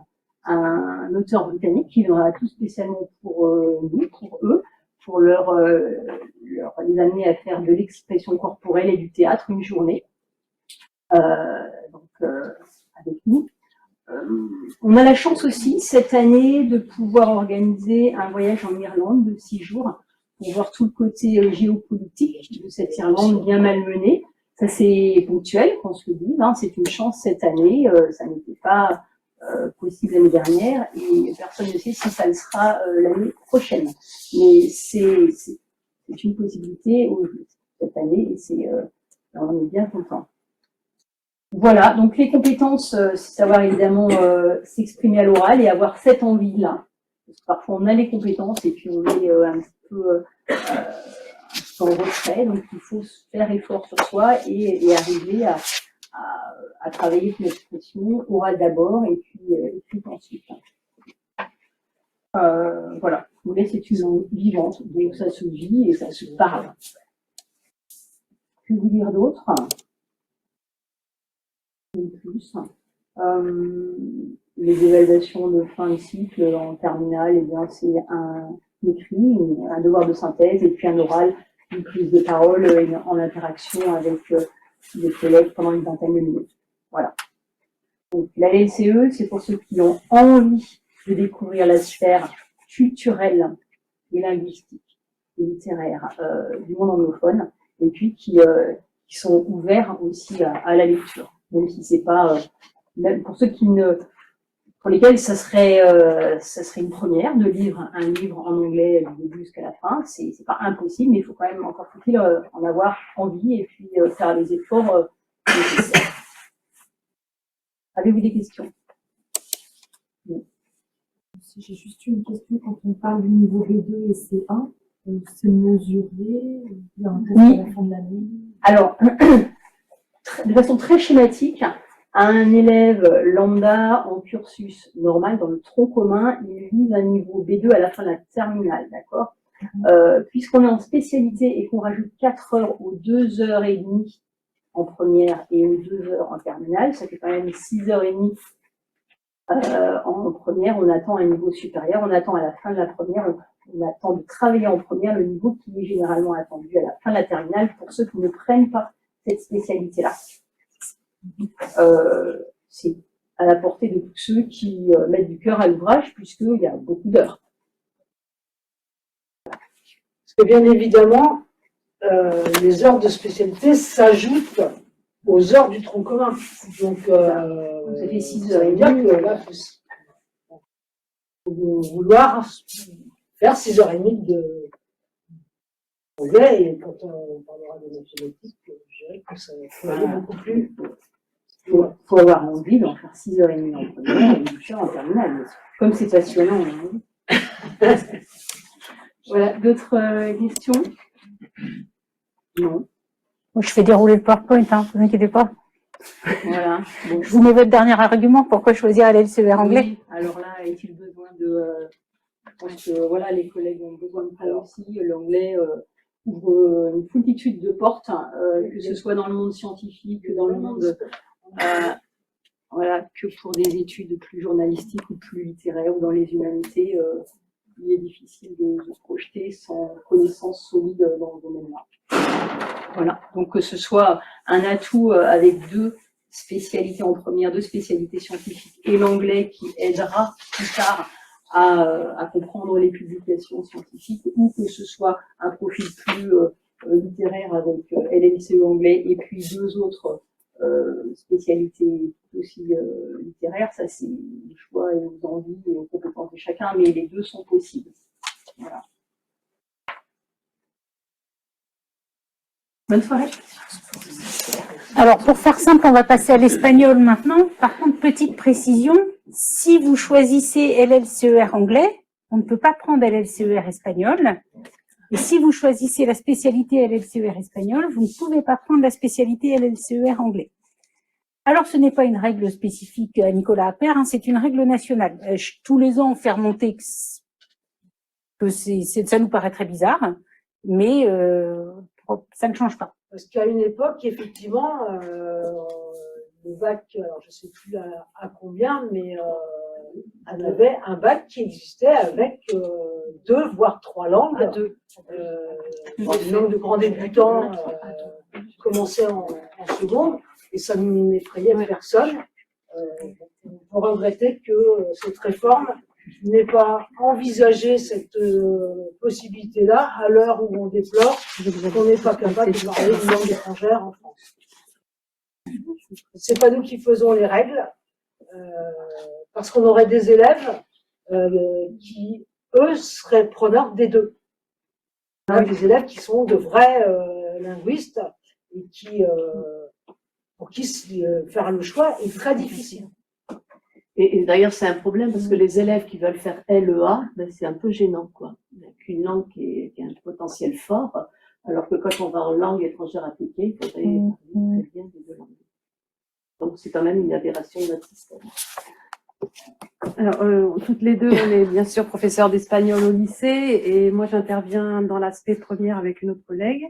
un auteur britannique qui viendra tout spécialement pour nous, pour eux, pour les amener à faire de l'expression corporelle et du théâtre une journée. Avec nous. On a la chance aussi cette année de pouvoir organiser un voyage en Irlande de 6 jours pour voir tout le côté géopolitique de cette Irlande bien malmenée. Ça c'est ponctuel, qu'on se le dise, hein, c'est une chance cette année, ça n'était pas possible l'année dernière et personne ne sait si ça le sera l'année prochaine. Mais c'est une possibilité cette année et on est bien content. Voilà, donc les compétences, c'est savoir évidemment s'exprimer à l'oral et avoir cette envie-là. Parce que parfois on a les compétences et puis on est un petit peu en retrait, donc il faut faire effort sur soi et arriver à travailler son expression orale d'abord et puis écrite ensuite. Voilà, l'anglais c'est une langue vivante, donc ça se vit et ça se parle. Que vous dire d'autre ? Plus. Les évaluations de fin de cycle en terminale, eh bien, c'est un écrit, un devoir de synthèse et puis un oral, une prise de parole en interaction avec les collègues pendant une vingtaine de minutes. Voilà. Donc, la LCE, c'est pour ceux qui ont envie de découvrir la sphère culturelle et linguistique et littéraire du monde anglophone et puis qui sont ouverts aussi à la lecture. Même si c'est pas, même pour ceux pour lesquels ça serait une première de lire un livre en anglais du début jusqu'à la fin, c'est pas impossible, mais il faut quand même encore faut-il en avoir envie et puis faire les efforts nécessaires. Avez-vous des questions? Oui. J'ai juste une question quand on parle du niveau B2 et C1, c'est mesuré, il y a un test à la fin de l'année. Alors, de façon très schématique, Un élève lambda en cursus normal, dans le tronc commun, il vise un niveau B2 à la fin de la terminale, d'accord? Puisqu'on est en spécialité et qu'on rajoute 4 heures aux 2 heures et demie en première et aux 2 heures en terminale, ça fait quand même 6 heures et demie en première. On attend un niveau supérieur, on attend à la fin de la première, on attend de travailler en première le niveau qui est généralement attendu à la fin de la terminale pour ceux qui ne prennent pas cette spécialité-là. C'est à la portée de tous ceux qui mettent du cœur à l'ouvrage, puisqu'il y a beaucoup d'heures. Parce que bien évidemment, les heures de spécialité s'ajoutent aux heures du tronc commun. Donc, ça fait 6 heures et dire demie. que là, faut vouloir faire 6 heures et demie de anglais, et quand on parlera de mathématiques, je dirais que ça va aller beaucoup plus. Il faut avoir envie d'en faire 6 heures et demie en première et 12 heures en terminale. Comme c'est passionnant. Hein. Voilà, d'autres questions? Non. Moi, je fais dérouler le PowerPoint, hein, ne vous inquiétez pas. Voilà. Bon. Je vous mets votre dernier argument, pourquoi choisir LLCER anglais? Oui. Alors là, est-il besoin de... je pense que voilà, les collègues ont besoin de parler aussi. L'anglais ouvre une foultitude de portes, que ce soit dans le monde scientifique, que dans le monde... voilà, que pour des études plus journalistiques ou plus littéraires ou dans les humanités, il est difficile de se projeter sans connaissance solide dans ce domaine-là. Voilà, donc que ce soit un atout avec 2 spécialités en première, 2 spécialités scientifiques et l'anglais qui aidera plus tard à comprendre les publications scientifiques, ou que ce soit un profil plus littéraire avec LLCE anglais et puis 2 autres spécialités aussi littéraires, ça c'est le choix et aux envies et aux compétences de chacun, mais les 2 sont possibles. Voilà. Bonne soirée. Alors, pour faire simple, on va passer à l'espagnol maintenant. Par contre, petite précision, si vous choisissez LLCER anglais, on ne peut pas prendre LLCER espagnol. Et si vous choisissez la spécialité LLCER espagnol, vous ne pouvez pas prendre la spécialité LLCER anglais. Alors, ce n'est pas une règle spécifique à Nicolas Appert, hein, c'est une règle nationale. Tous les ans, on fait remonter que ça nous paraît très bizarre, mais ça ne change pas. Parce qu'à une époque, effectivement, le bac, alors je ne sais plus à combien, mais on avait un bac qui existait avec 2 voire 3 langues. Une langue de grands débutants commençait en seconde, et ça n'effrayait personne. On regrettait que cette réforme n'ait pas envisagé cette possibilité-là à l'heure où on déplore qu'on n'est pas capable de parler une langue étrangère en France. C'est pas nous qui faisons les règles, parce qu'on aurait des élèves qui, eux, seraient preneurs des 2. On a des élèves qui sont de vrais linguistes et qui, pour qui faire le choix est très difficile. Et d'ailleurs, c'est un problème parce que les élèves qui veulent faire LEA, ben, c'est un peu gênant, quoi. Il n'y a qu'une langue qui a un potentiel fort, alors que quand on va en langue étrangère appliquée, il faudrait parler très bien les 2 langues. Donc, c'est quand même une aberration de notre système. Alors, toutes les 2, on est bien sûr professeurs d'espagnol au lycée, et moi, j'interviens dans l'aspect première avec une autre collègue.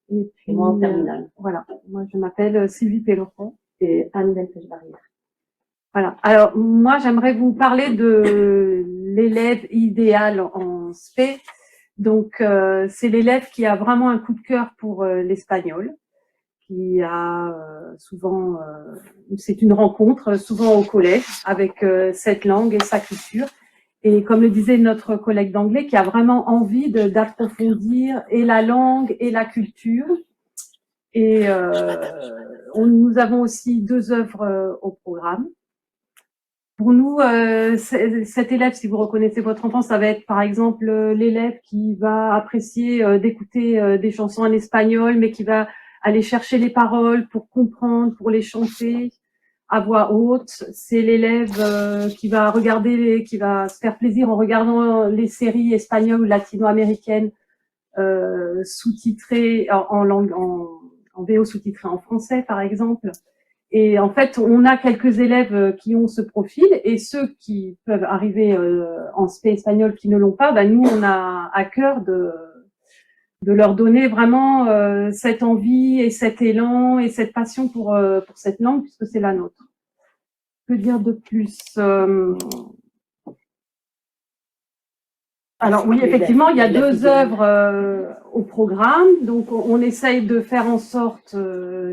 Et puis, moi, en terminale. Voilà. Moi, je m'appelle Sylvie Pelleron et Anne Delpech-Barrière. Voilà. Alors, moi, j'aimerais vous parler de l'élève idéal en spé. Donc, c'est l'élève qui a vraiment un coup de cœur pour l'espagnol, qui a souvent, c'est une rencontre, souvent au collège, avec cette langue et sa culture. Et comme le disait notre collègue d'anglais, qui a vraiment envie d'approfondir et la langue et la culture. Et nous avons aussi 2 œuvres au programme. Pour nous, cet élève, si vous reconnaissez votre enfant, ça va être par exemple l'élève qui va apprécier d'écouter des chansons en espagnol, mais qui va aller chercher les paroles pour comprendre, pour les chanter à voix haute. C'est l'élève qui va regarder, qui va se faire plaisir en regardant les séries espagnoles ou latino-américaines sous-titrées en VO sous-titrées en français, par exemple. Et en fait, on a quelques élèves qui ont ce profil, et ceux qui peuvent arriver en spé espagnol qui ne l'ont pas, ben nous, on a à cœur de leur donner vraiment cette envie et cet élan et cette passion pour cette langue, puisque c'est la nôtre. Que dire de plus Alors oui, effectivement, il y a 2 œuvres au programme, donc on essaye de faire en sorte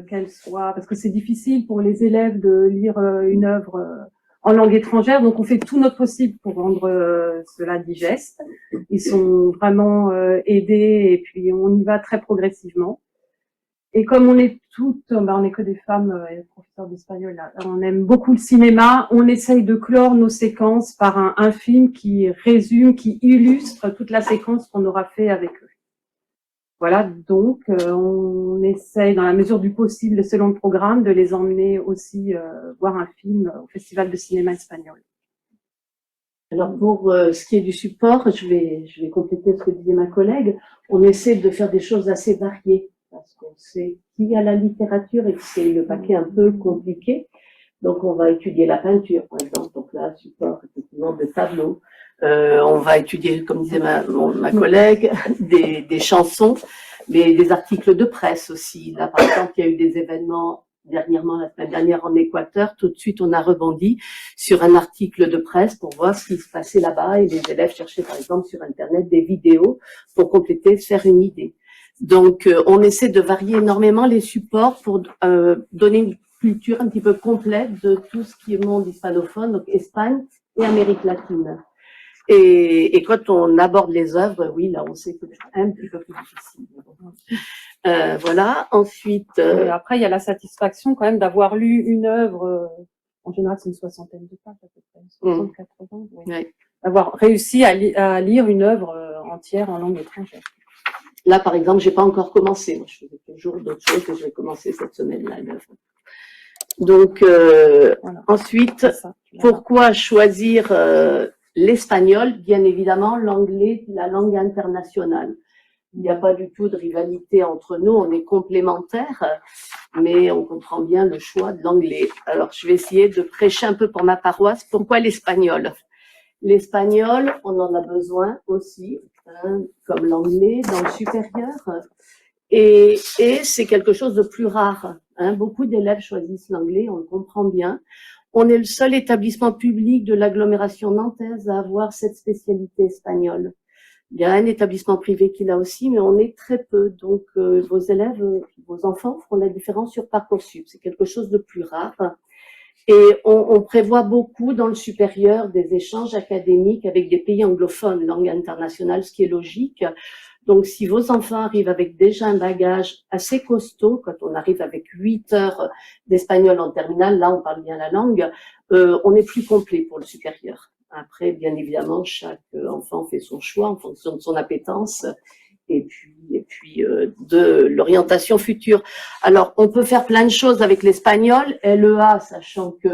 qu'elles soient, parce que c'est difficile pour les élèves de lire une œuvre en langue étrangère, donc on fait tout notre possible pour rendre cela digeste. Ils sont vraiment aidés, et puis on y va très progressivement. Et comme on est toutes, on est que des femmes et professeurs d'espagnol, là, on aime beaucoup le cinéma, on essaye de clore nos séquences par un film qui résume, qui illustre toute la séquence qu'on aura fait avec eux. Voilà, donc on essaye dans la mesure du possible, selon le programme, de les emmener aussi voir un film au Festival de cinéma espagnol. Alors pour ce qui est du support, je vais compléter ce que disait ma collègue. On essaie de faire des choses assez variées, parce qu'on sait qu'il y a la littérature et que c'est le paquet un peu compliqué. Donc on va étudier la peinture, par exemple. Donc là, support effectivement de tableaux. On va étudier, comme disait ma collègue, des chansons, mais des articles de presse aussi. Là, par exemple, il y a eu des événements dernièrement, la semaine dernière en Équateur. Tout de suite, on a rebondi sur un article de presse pour voir ce qui se passait là-bas, et les élèves cherchaient par exemple sur Internet des vidéos pour compléter, se faire une idée. Donc, on essaie de varier énormément les supports pour donner une culture un petit peu complète de tout ce qui est monde hispanophone, donc Espagne et Amérique latine. Et quand on aborde les œuvres, oui, là, on sait que c'est un petit peu plus difficile. Voilà. Ensuite, après, il y a la satisfaction quand même d'avoir lu une œuvre. En général, c'est une 60aine de pages, à peu près, 60-80. Oui. Ouais. D'avoir réussi à lire une œuvre entière en langue étrangère. Là, par exemple, j'ai pas encore commencé. Moi, je faisais toujours d'autres choses que je vais commencer cette semaine-là. Donc, voilà. Ensuite, pourquoi choisir l'espagnol? Bien évidemment, l'anglais, la langue internationale. Il n'y a pas du tout de rivalité entre nous, on est complémentaires, mais on comprend bien le choix de l'anglais. Alors, je vais essayer de prêcher un peu pour ma paroisse. Pourquoi l'espagnol? L'espagnol, on en a besoin aussi, comme l'anglais, dans le supérieur. Et c'est quelque chose de plus rare. Beaucoup d'élèves choisissent l'anglais, on le comprend bien. On est le seul établissement public de l'agglomération nantaise à avoir cette spécialité espagnole. Il y a un établissement privé qui l'a aussi, mais on est très peu. Donc, vos élèves, vos enfants feront la différence sur Parcoursup. C'est quelque chose de plus rare. Et on prévoit beaucoup dans le supérieur des échanges académiques avec des pays anglophones, langue internationale, ce qui est logique. Donc, si vos enfants arrivent avec déjà un bagage assez costaud, quand on arrive avec 8 heures d'espagnol en terminale, là, on parle bien la langue, on est plus complet pour le supérieur. Après, bien évidemment, chaque enfant fait son choix en fonction de son appétence et puis de l'orientation future. Alors, on peut faire plein de choses avec l'espagnol, LEA, sachant que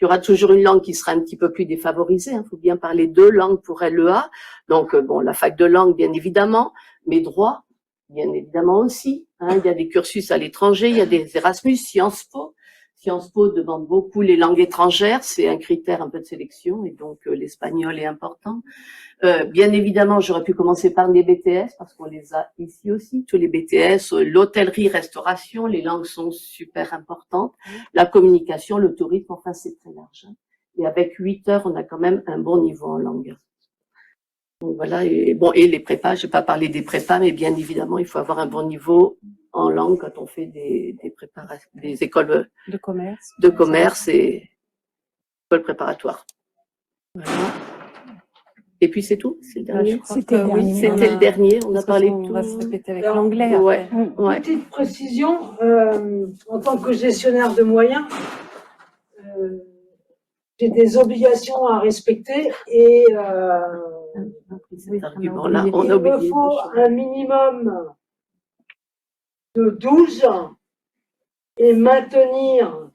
il y aura toujours une langue qui sera un petit peu plus défavorisée. Il faut bien parler 2 langues pour LEA. Donc, bon, la fac de langue, bien évidemment, mais droit, bien évidemment aussi. Il y a des cursus à l'étranger, il y a des Erasmus, Sciences Po. Sciences Po demande beaucoup les langues étrangères, c'est un critère un peu de sélection, et donc l'espagnol est important. Bien évidemment, j'aurais pu commencer par les BTS, parce qu'on les a ici aussi, tous les BTS, l'hôtellerie, restauration, les langues sont super importantes, la communication, le tourisme, enfin c'est très large. Et avec 8 heures, on a quand même un bon niveau en langue. Donc voilà, et les prépas, je vais pas parler des prépas, mais bien évidemment, il faut avoir un bon niveau en langue quand on fait des préparations, des écoles de commerce et écoles préparatoires. Voilà. Et puis c'est tout, c'est le dernier. C'était le dernier. On a parlé de tout. On va se répéter avec l'anglais. Ouais. Petite précision, en tant que gestionnaire de moyens, j'ai des obligations à respecter et cet argument-là, il me faut un minimum de 12 et maintenir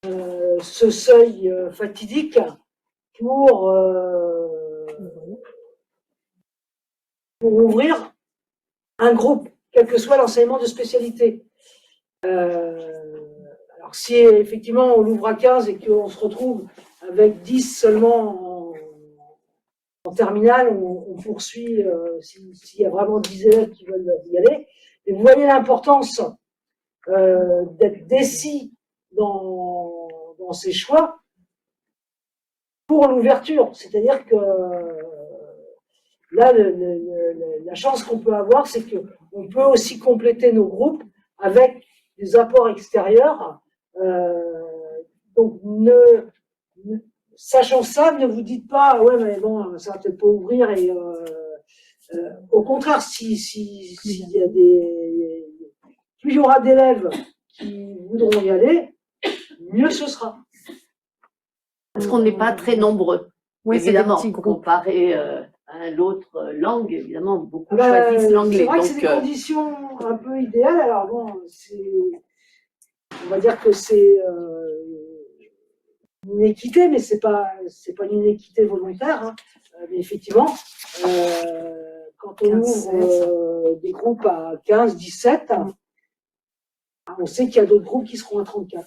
ce seuil fatidique pour ouvrir un groupe, quel que soit l'enseignement de spécialité. Alors Alors, si effectivement on l'ouvre à 15 et qu'on se retrouve avec 10 seulement en terminale, on poursuit s'il y a vraiment 10 élèves qui veulent y aller. Et vous voyez l'importance d'être décis dans ses choix pour l'ouverture. C'est-à-dire que là, la chance qu'on peut avoir, c'est qu'on peut aussi compléter nos groupes avec des apports extérieurs. Donc, sachant ça, ne vous dites pas, ouais, mais bon, ça va peut-être pas ouvrir. Et au contraire, s'il y a plus il y aura d'élèves qui voudront y aller, mieux ce sera. Parce qu'on n'est pas très nombreux, Oui, c'est des évidemment, petits groupes. comparé à l'autre langue, évidemment, beaucoup Ben, choisissent l'anglais. c'est vrai que c'est Donc, des conditions un peu idéales. Alors bon, on va dire que c'est une équité, mais c'est pas une inéquité volontaire. Hein. Mais effectivement, quand on ouvre des groupes à 15, 17, on sait qu'il y a d'autres groupes qui seront à 34.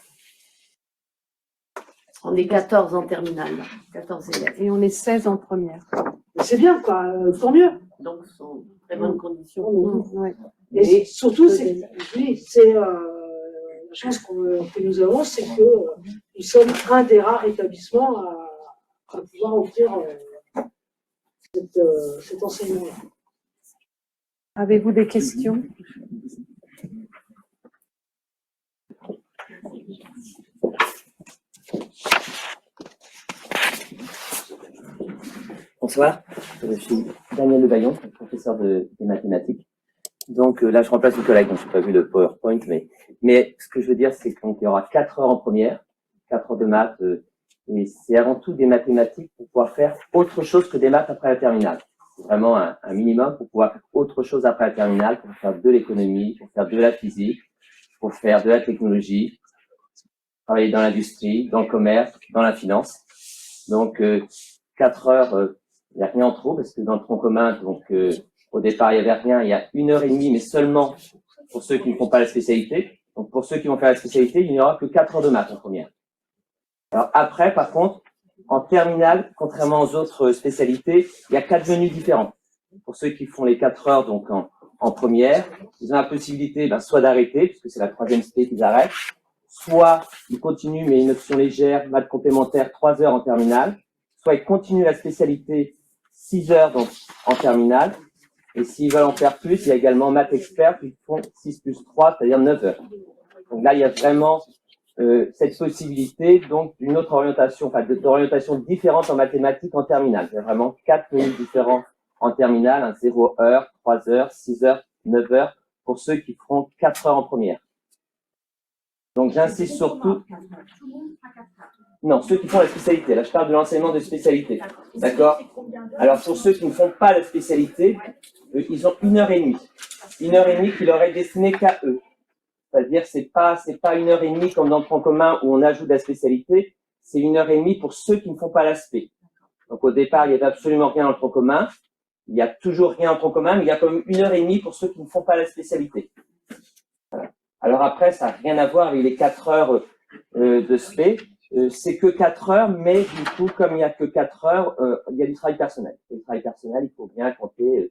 on est 14 en terminale, 14 élèves. Et on est 16 en première. C'est bien, quoi, tant mieux. Donc, ce sont très bonnes conditions. Ouais. Et surtout, c'est la chance que nous avons, c'est que nous sommes un des rares établissements à pouvoir offrir cet enseignement-là. Avez-vous des questions? Bonsoir, je suis Daniel Lebaillon, professeur de mathématiques. Donc là, je remplace une collègue, donc je n'ai pas vu le PowerPoint, mais ce que je veux dire, c'est qu'il y aura 4 heures en première, 4 heures de maths, et c'est avant tout des mathématiques pour pouvoir faire autre chose que des maths après la terminale. C'est vraiment un minimum pour pouvoir faire autre chose après la terminale, pour faire de l'économie, pour faire de la physique, pour faire de la technologie, travailler dans l'industrie, dans le commerce, dans la finance. Donc 4 heures, il n'y a rien en trop, parce que dans le tronc commun, donc au départ, il n'y avait rien, il y a 1h30, mais seulement pour ceux qui ne font pas la spécialité. Donc pour ceux qui vont faire la spécialité, il n'y aura que 4 heures de maths en première. Alors après, par contre, en terminale, contrairement aux autres spécialités, il y a 4 menus différents. Pour ceux qui font les 4 heures donc en première, ils ont la possibilité soit d'arrêter, puisque c'est la 3e spé qu'ils arrêtent, soit ils continuent, mais une option légère, maths complémentaire, 3 heures en terminale, soit ils continuent la spécialité 6 heures donc en terminale, et s'ils veulent en faire plus, il y a également maths expert qui font 6 plus 3, c'est-à-dire 9 heures. Donc là, il y a vraiment cette possibilité donc d'une autre orientation, enfin d'orientation différente en mathématiques en terminale. Il y a vraiment 4 menus différents en terminale, 0 heures, 3 heures, 6 heures, 9 heures, pour ceux qui feront 4 heures en première. Donc j'insiste surtout. Non, ceux qui font la spécialité. Là, je parle de l'enseignement de spécialité. D'accord? Alors, pour ceux qui ne font pas la spécialité, ils ont 1h30. 1h30 qui leur est destinée qu'à eux. C'est-à-dire, c'est pas 1h30 comme dans le tronc commun où on ajoute la spécialité. C'est 1h30 pour ceux qui ne font pas l'aspect. Donc, au départ, il n'y avait absolument rien dans le tronc commun. Il n'y a toujours rien dans le tronc commun, mais il y a quand même 1h30 pour ceux qui ne font pas la spécialité. Voilà. Alors après, ça n'a rien à voir avec les 4 heures de spé. C'est que 4 heures, mais du coup, comme il n'y a que 4 heures, il y a du travail personnel. Et le travail personnel, il faut bien compter,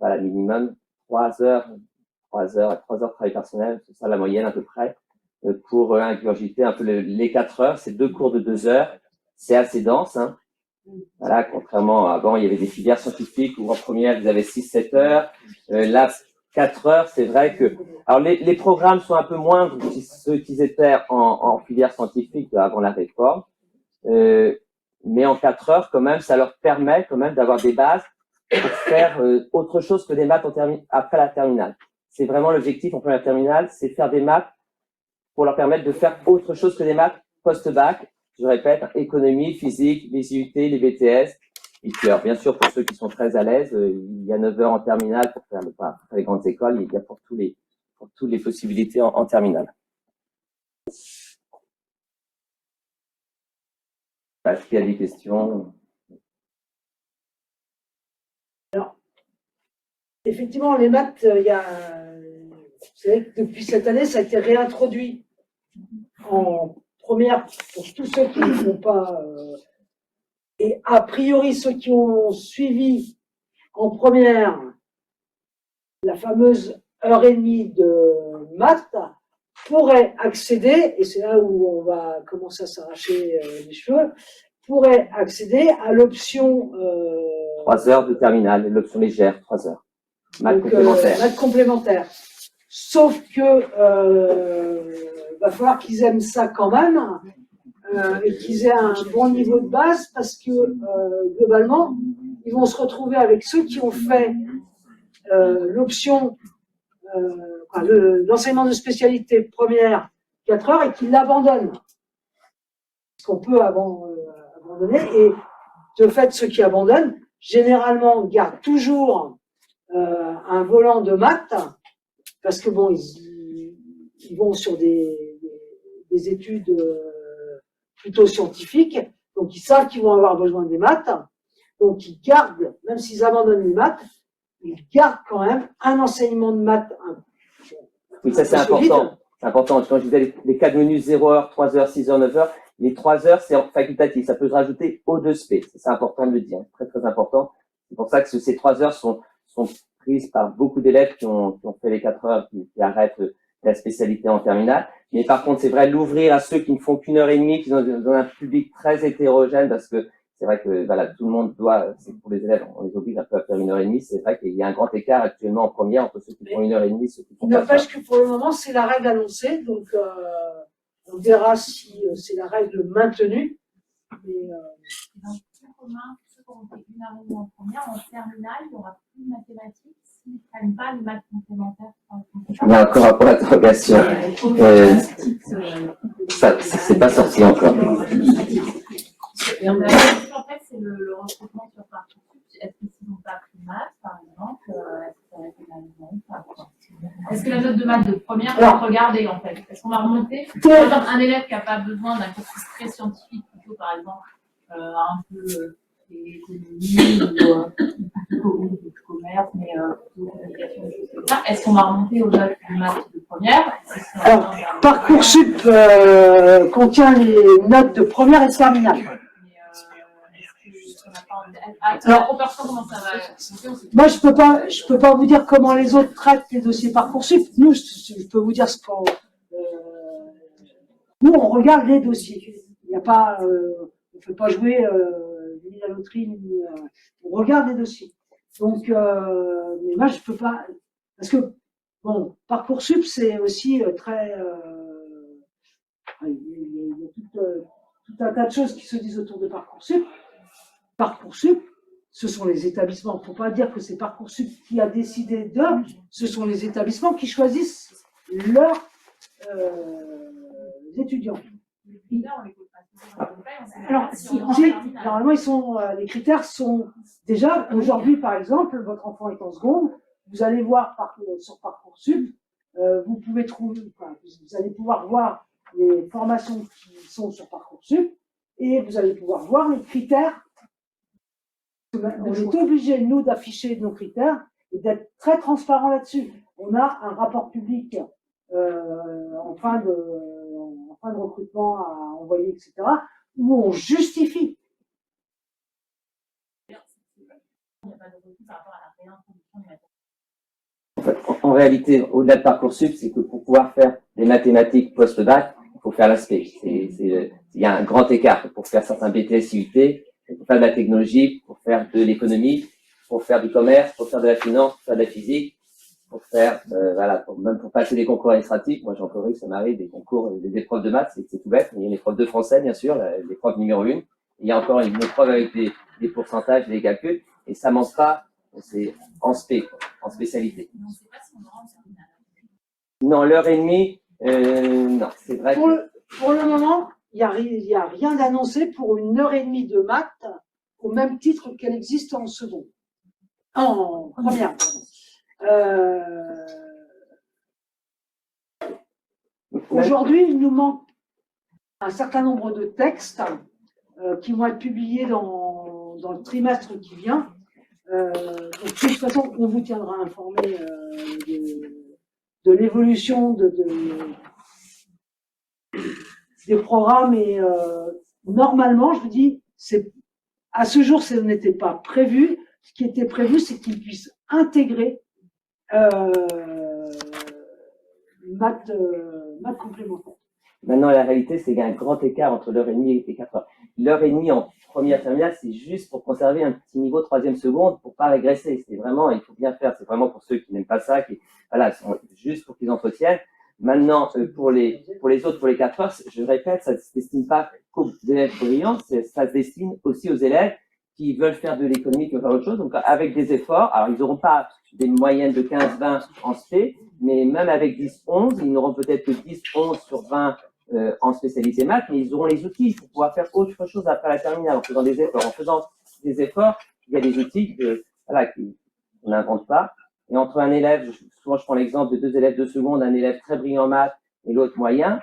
minimum 3 heures de travail personnel, c'est ça la moyenne à peu près, pour ingurgiter un peu les 4 heures. C'est 2 cours de 2 heures. C'est assez dense, hein. Voilà, contrairement à avant, il y avait des filières scientifiques où en première, vous avez 6-7 heures. Là, 4 heures, c'est vrai que... Alors, les programmes sont un peu moindres que ceux qu'ils étaient en filière scientifique avant la réforme. Mais en 4 heures, quand même, ça leur permet quand même d'avoir des bases pour faire autre chose que des maths après la terminale. C'est vraiment l'objectif en première terminale, c'est faire des maths pour leur permettre de faire autre chose que des maths post-bac. Je répète, économie, physique, les IUT, les BTS. Et puis, alors, bien sûr, pour ceux qui sont très à l'aise, il y a 9 heures en terminale pour faire les grandes écoles. Il y a pour toutes les possibilités en terminale. Est-ce qu'il y a des questions? Alors, effectivement, les maths, vous savez que depuis cette année, ça a été réintroduit. en première, pour tous ceux qui ne font pas, et a priori ceux qui ont suivi en première la fameuse heure et demie de maths, pourraient accéder, et c'est là où on va commencer à s'arracher les cheveux, pourraient accéder à l'option 3 heures de terminale, l'option légère, 3 heures. Maths complémentaire. maths complémentaire. Sauf que va falloir qu'ils aiment ça quand même et qu'ils aient un bon niveau de base parce que globalement, ils vont se retrouver avec ceux qui ont fait l'option l'enseignement de spécialité première 4 heures et qui l'abandonnent. Ce qu'on peut abandonner. Et de fait, ceux qui abandonnent, généralement, gardent toujours un volant de maths parce que bon, ils vont sur des études plutôt scientifiques, donc ils savent qu'ils vont avoir besoin des maths, donc ils gardent, même s'ils abandonnent les maths, ils gardent quand même un enseignement de maths. Oui, ça c'est important. C'est important. Quand je disais les 4 menus 0 heure, 3 heures, 6 heures, 9 heures, les 3 heures c'est facultatif. Ça peut se rajouter au 2SP. C'est important de le dire. Très très important. C'est pour ça que ces 3 heures sont prises par beaucoup d'élèves qui ont fait les 4 heures, qui arrêtent la spécialité en terminale. Mais par contre, c'est vrai, l'ouvrir à ceux qui ne font qu'1 heure et demie, qui sont dans un public très hétérogène, parce que c'est vrai que voilà, tout le monde doit, c'est pour les élèves, on les oblige un peu à faire 1 heure et demie. C'est vrai qu'il y a un grand écart actuellement en première entre ceux qui font 1 heure et demie et ceux qui font 4 heures. N'empêche que pour le moment, c'est la règle annoncée, donc on verra si c'est la règle maintenue. Mais, ceux qui ont fait 1 heure et demie en première, en terminale, il n'y aura plus de mathématiques s'ils ne prennent pas les maths complémentaires. Il y a encore un point d'interrogation. Ça, c'est pas sorti encore. En fait, c'est le recrutement sur Parcoursup. Est-ce qu'ils n'ont pas pris maths, par exemple, est-ce que la note de maths de première va être regardée, en fait? Est-ce qu'on va remonter? Par exemple, un élève qui n'a pas besoin d'un cursus très scientifique, plutôt, par exemple, un peu l'économie ou du commerce, mais communication, des choses comme ça. Est-ce qu'on va remonter aux notes de maths de première? Alors, Parcoursup contient les notes de première et terminale. Alors, moi, je peux pas vous dire comment les autres traitent les dossiers Parcoursup. Nous, je peux vous dire ce qu'on, nous, on regarde les dossiers. Il n'y a pas, on fait pas jouer ni la loterie, ni, on regarde les dossiers. Donc, mais moi, je peux pas, parce que bon, Parcoursup, c'est aussi très, il y a tout un tas de choses qui se disent autour de Parcoursup. Parcoursup, ce sont les établissements. Il ne faut pas dire que c'est Parcoursup qui a décidé de. Ce sont les établissements qui choisissent leurs étudiants. Alors, si, normalement, ils sont, les critères sont déjà aujourd'hui, par exemple, votre enfant est en seconde, vous allez voir sur Parcoursup, vous pouvez trouver, vous allez pouvoir voir les formations qui sont sur Parcoursup et vous allez pouvoir voir les critères. On est obligé, nous, d'afficher nos critères et d'être très transparent là-dessus. On a un rapport public en fin de recrutement à envoyer, etc., où on justifie. En réalité, au-delà de Parcoursup, c'est que pour pouvoir faire des mathématiques post-bac, il faut faire l'aspect. Il y a un grand écart pour faire certains BTS IUT, pour faire de la technologie, pour faire de l'économie, pour faire du commerce, pour faire de la finance, pour faire de la physique, pour faire, même pour passer des concours administratifs. Moi, j'ai encore eu, ça m'arrive, des concours, des épreuves de maths, c'est tout bête. Il y a l'épreuve de français, bien sûr, l'épreuve numéro 1. Il y a encore une épreuve avec des pourcentages, des calculs, et ça manque pas, c'est en spécialité. Non, l'heure et demie, non, c'est vrai. Pour le moment, il y a rien d'annoncé pour 1 heure et demie de maths au même titre qu'elle existe en seconde. En première, Aujourd'hui, il nous manque un certain nombre de textes qui vont être publiés dans le trimestre qui vient. Donc, de toute façon, on vous tiendra informé de l'évolution des programmes et normalement, je vous dis, à ce jour, ce n'était pas prévu. Ce qui était prévu, c'est qu'ils puissent intégrer maths complémentaires. Maintenant, la réalité, c'est qu'il y a un grand écart entre l'heure et demie et 4 heures. L'heure et demie en première terminale, c'est juste pour conserver un petit niveau troisième seconde pour pas régresser. C'est vraiment, il faut bien faire. C'est vraiment pour ceux qui n'aiment pas ça, voilà, juste pour qu'ils entretiennent. Maintenant, pour les autres, pour les 4 heures, je répète, ça ne se destine pas qu'aux élèves brillants, ça se destine aussi aux élèves qui veulent faire de l'économie, qui veulent faire autre chose. Donc, avec des efforts, alors ils n'auront pas des moyennes de 15-20 en SP, mais même avec 10-11, ils n'auront peut-être que 10-11 sur 20 en spécialité maths, mais ils auront les outils pour pouvoir faire autre chose après la terminale, en faisant des efforts. En faisant des efforts, il y a des outils qu'on n'invente pas. Et entre un élève, souvent je prends l'exemple de 2 élèves de seconde, un élève très brillant en maths et l'autre moyen,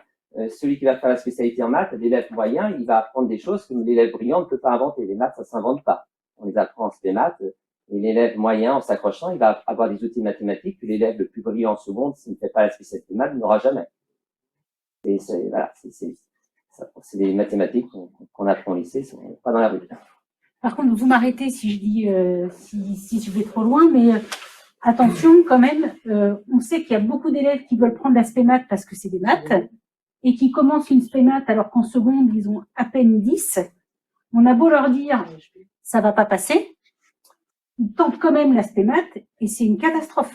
celui qui va faire la spécialité en maths, l'élève moyen, il va apprendre des choses que l'élève brillant ne peut pas inventer. Les maths, ça s'invente pas. On les apprend en spé maths, et l'élève moyen, en s'accrochant, il va avoir des outils mathématiques que l'élève le plus brillant en seconde, s'il ne fait pas la spécialité maths, n'aura jamais. Et voilà, c'est des mathématiques qu'on apprend au lycée, pas dans la rue. Par contre, vous m'arrêtez si je dis, si je vais trop loin, mais attention quand même, on sait qu'il y a beaucoup d'élèves qui veulent prendre la spé maths parce que c'est des maths, et qui commencent une spé maths alors qu'en seconde, ils ont à peine 10. On a beau leur dire, ça va pas passer, ils tentent quand même la spé maths, et c'est une catastrophe.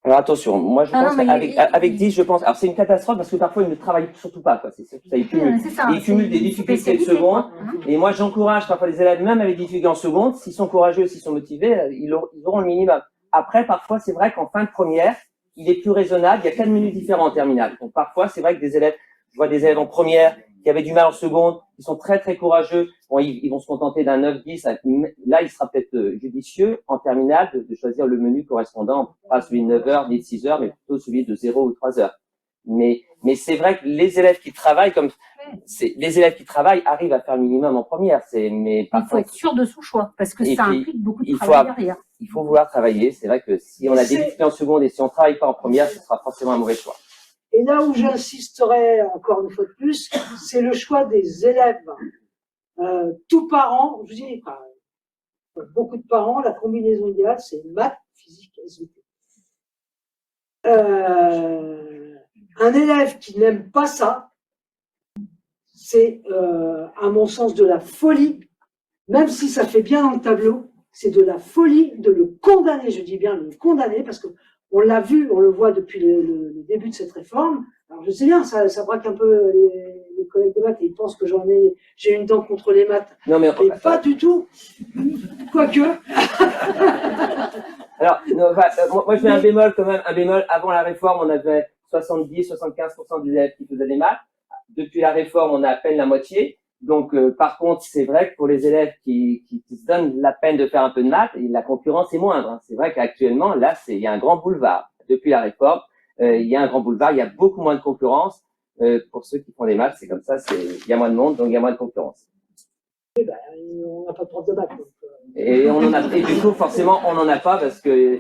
Alors attention, moi je pense qu'avec 10, je pense, alors c'est une catastrophe parce que parfois ils ne travaillent surtout pas, quoi. C'est ça, ils cumulent des difficultés de seconde. Et moi j'encourage parfois les élèves, même avec des difficultés en seconde, s'ils sont courageux, s'ils sont motivés, ils auront le minimum. Après, parfois c'est vrai qu'en fin de première, il est plus raisonnable, il y a 4 menus différents en terminale. Donc parfois c'est vrai que des élèves, je vois des élèves en première qui avaient du mal en seconde, qui sont très très courageux, bon, ils vont se contenter d'un 9-10, là il sera peut-être judicieux en terminale de choisir le menu correspondant, pas celui de 9 heures ni de 6 heures, mais plutôt celui de 0 ou 3 heures. Mais c'est vrai que les élèves qui travaillent arrivent à faire le minimum en première, mais il faut être sûr de son choix, parce que ça implique beaucoup de travail derrière. Il faut vouloir travailler, c'est vrai que si on a des difficultés en seconde et si on travaille pas en première, ce sera forcément un mauvais choix. Et là où j'insisterai encore une fois de plus, c'est le choix des élèves. Tous parents, je vous dis, beaucoup de parents, la combinaison idéale, c'est maths, physique, SVT. Un élève qui n'aime pas ça, c'est, à mon sens, de la folie, même si ça fait bien dans le tableau, c'est de la folie de le condamner, je dis bien le condamner, parce que on l'a vu, on le voit depuis le début de cette réforme. Alors je sais bien, ça braque un peu les collègues de maths et ils pensent que j'ai une dent contre les maths. Non, mais pas du tout. Quoique. Alors, moi je mets un bémol quand même, un bémol. Avant la réforme, on avait 70-75% des élèves qui faisaient des maths. Depuis la réforme, on a à peine la moitié. Donc, par contre, c'est vrai que pour les élèves qui se donnent la peine de faire un peu de maths, la concurrence est moindre. Hein. C'est vrai qu'actuellement, là, il y a un grand boulevard. Depuis la réforme, il y a un grand boulevard, il y a beaucoup moins de concurrence. Pour ceux qui font des maths, c'est comme ça, il y a moins de monde, donc il y a moins de concurrence. Et on n'a pas de prof de maths. Et du coup, forcément, on n'en a pas parce que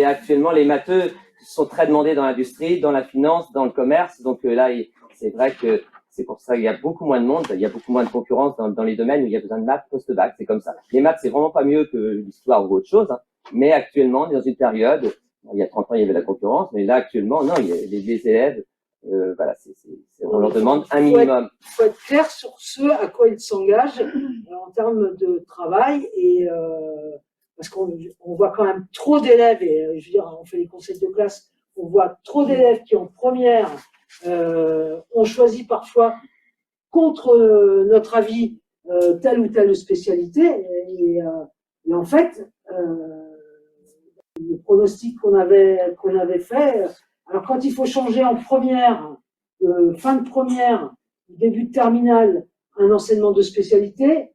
actuellement, les matheux sont très demandés dans l'industrie, dans la finance, dans le commerce. Donc là, c'est vrai que c'est pour ça qu'il y a beaucoup moins de monde, il y a beaucoup moins de concurrence dans les domaines où il y a besoin de maths post-bac, c'est comme ça. Les maths, c'est vraiment pas mieux que l'histoire ou autre chose, hein. Mais actuellement, dans une période, il y a 30 ans, il y avait la concurrence, mais là, actuellement, non, les élèves, voilà, on leur demande un minimum. Il faut être clair sur ce à quoi ils s'engagent en termes de travail et parce qu'on voit quand même trop d'élèves et je veux dire, on fait les conseils de classe, on voit trop d'élèves qui en première on choisit parfois contre notre avis telle ou telle spécialité et en fait le pronostic qu'on avait fait, alors quand il faut changer en première, fin de première, début de terminale, un enseignement de spécialité,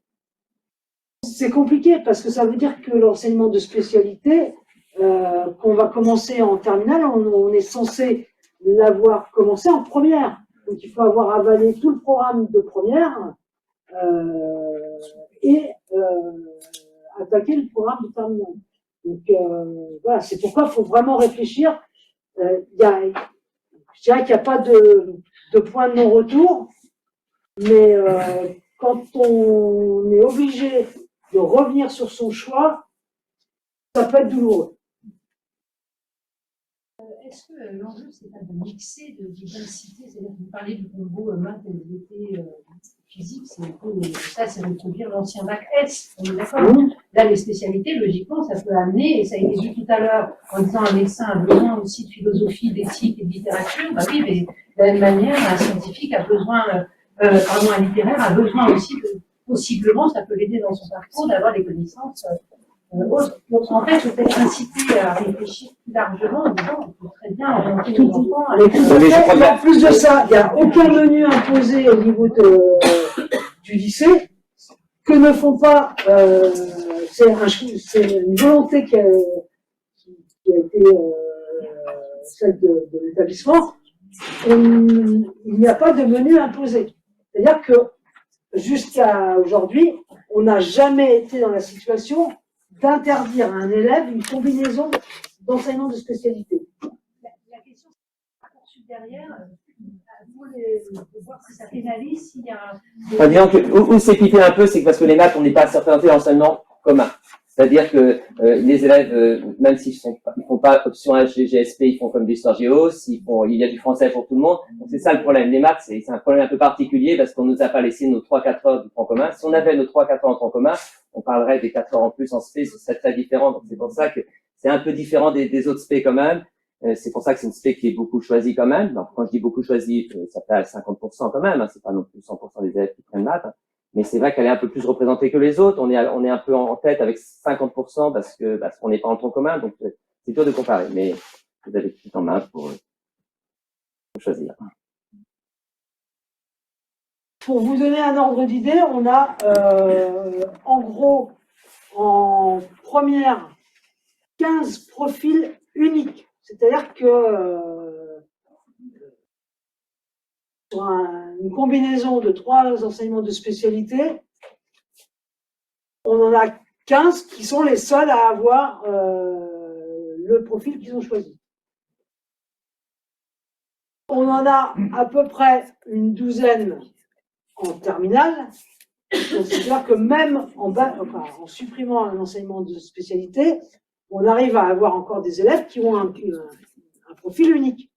c'est compliqué parce que ça veut dire que l'enseignement de spécialité qu'on va commencer en terminale, on est censé l'avoir commencé en première. Donc il faut avoir avalé tout le programme de première et attaquer le programme de terminale. Donc voilà, c'est pourquoi il faut vraiment réfléchir. Il y a je dirais qu'il n'y a pas de point de non-retour, mais quand on est obligé de revenir sur son choix, ça peut être douloureux. Est-ce que l'enjeu, c'est pas de mixer, de diversité, c'est-à-dire que vous parlez du combo maths, SVT, physique, c'est un peu, ça, c'est reproduire l'ancien bac S, on est d'accord? Là, les spécialités, logiquement, ça peut amener, et ça a été dit tout à l'heure, en disant un médecin a besoin aussi de philosophie, d'éthique et de littérature, bah oui, mais de la même manière, un scientifique a besoin, un littéraire a besoin aussi de, possiblement, ça peut l'aider dans son parcours, d'avoir des connaissances autres. Donc, en fait, je vais inciter à réfléchir plus largement en disant, on peut très bien orienter nos enfants avec... Mais en plus de ça, il n'y a aucun menu imposé au niveau du lycée que ne font pas, c'est une volonté qui a été celle de l'établissement. Il n'y a pas de menu imposé. C'est-à-dire que jusqu'à aujourd'hui, on n'a jamais été dans la situation d'interdire à un élève une combinaison d'enseignement de spécialité. La question, c'est derrière, pour voir si ça pénalise, s'il y a... Enfin, disons que, où c'est pipé un peu, c'est que parce que les maths, on n'est pas représenté l'enseignement commun. C'est-à-dire que les élèves, même s'ils font pas option GSP, ils font comme d'histoire géo, il y a du français pour tout le monde. Donc c'est ça le problème. Les maths, c'est un problème un peu particulier parce qu'on nous a pas laissé nos 3-4 heures du tronc commun. Si on avait nos 3-4 heures en tronc commun, on parlerait des 4 heures en plus en SP, ce serait très différent. Donc c'est pour ça que c'est un peu différent des autres SP quand même. C'est pour ça que c'est une SP qui est beaucoup choisie quand même. Donc quand je dis beaucoup choisie, ça fait à 50% quand même. Hein. C'est pas non plus 100% des élèves qui prennent maths. Hein. Mais c'est vrai qu'elle est un peu plus représentée que les autres. On est un peu en tête avec 50% parce qu'on n'est pas en tronc commun, donc c'est dur de comparer. Mais vous avez tout en main pour choisir. Pour vous donner un ordre d'idée, on a en gros en première 15 profils uniques. C'est-à-dire que sur une combinaison de 3 enseignements de spécialité, on en a 15 qui sont les seuls à avoir le profil qu'ils ont choisi. On en a à peu près une douzaine en terminale. C'est-à-dire que même en supprimant un enseignement de spécialité, on arrive à avoir encore des élèves qui ont un profil unique.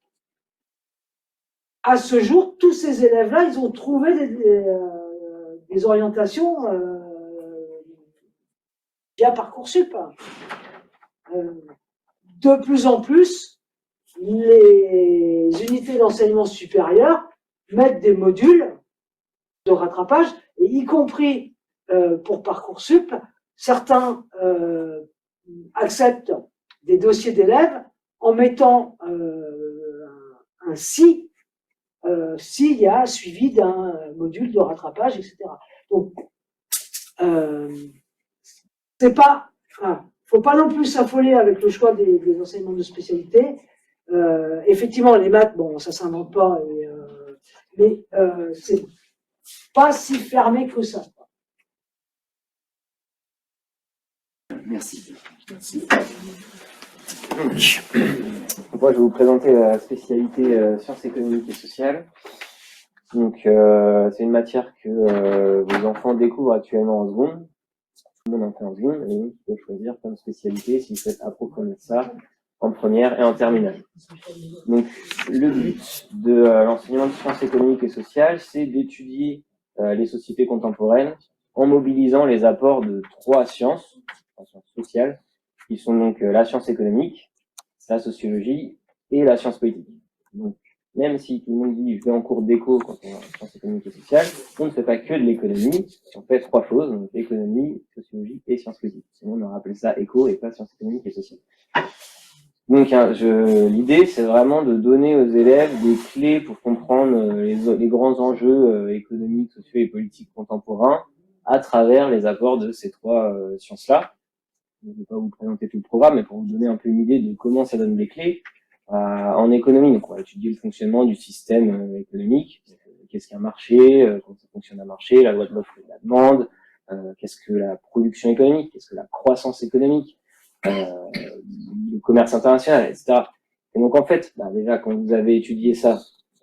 À ce jour, tous ces élèves-là, ils ont trouvé des orientations via Parcoursup. De plus en plus, les unités d'enseignement supérieur mettent des modules de rattrapage, et y compris pour Parcoursup, certains acceptent des dossiers d'élèves en mettant un si s'il y a suivi d'un module de rattrapage, etc. Donc, faut pas non plus s'affoler avec le choix des enseignements de spécialité. Effectivement, les maths, bon, ça s'invente pas, mais c'est pas si fermé que ça. Merci. Moi, je vais vous présenter la spécialité sciences économiques et sociales. Donc, c'est une matière que vos enfants découvrent actuellement en seconde. Tout le monde en fait en seconde, et donc, ils peuvent choisir comme spécialité s'ils souhaitent approfondir ça en première et en terminale. Donc, le but de l'enseignement de sciences économiques et sociales, c'est d'étudier les sociétés contemporaines en mobilisant les apports de 3 sciences sociales, qui sont donc la science économique, la sociologie et la science politique. Donc, même si tout le monde dit je vais en cours d'éco quand on est en sciences économiques et sociales, on ne fait pas que de l'économie, on fait 3 choses, donc économie, sociologie et sciences politiques. Sinon, on aurait appelé ça éco et pas sciences économiques et sociales. Donc, l'idée, c'est vraiment de donner aux élèves des clés pour comprendre les grands enjeux économiques, sociaux et politiques contemporains à travers les apports de ces 3 sciences-là. Je ne vais pas vous présenter tout le programme, mais pour vous donner un peu une idée de comment ça donne des clés. En économie, donc on va étudier le fonctionnement du système économique, qu'est-ce qu'un marché, comment ça fonctionne un marché, la loi de l'offre et de la demande, qu'est-ce que la production économique, qu'est-ce que la croissance économique, le commerce international, etc. Et donc, en fait, déjà, quand vous avez étudié ça,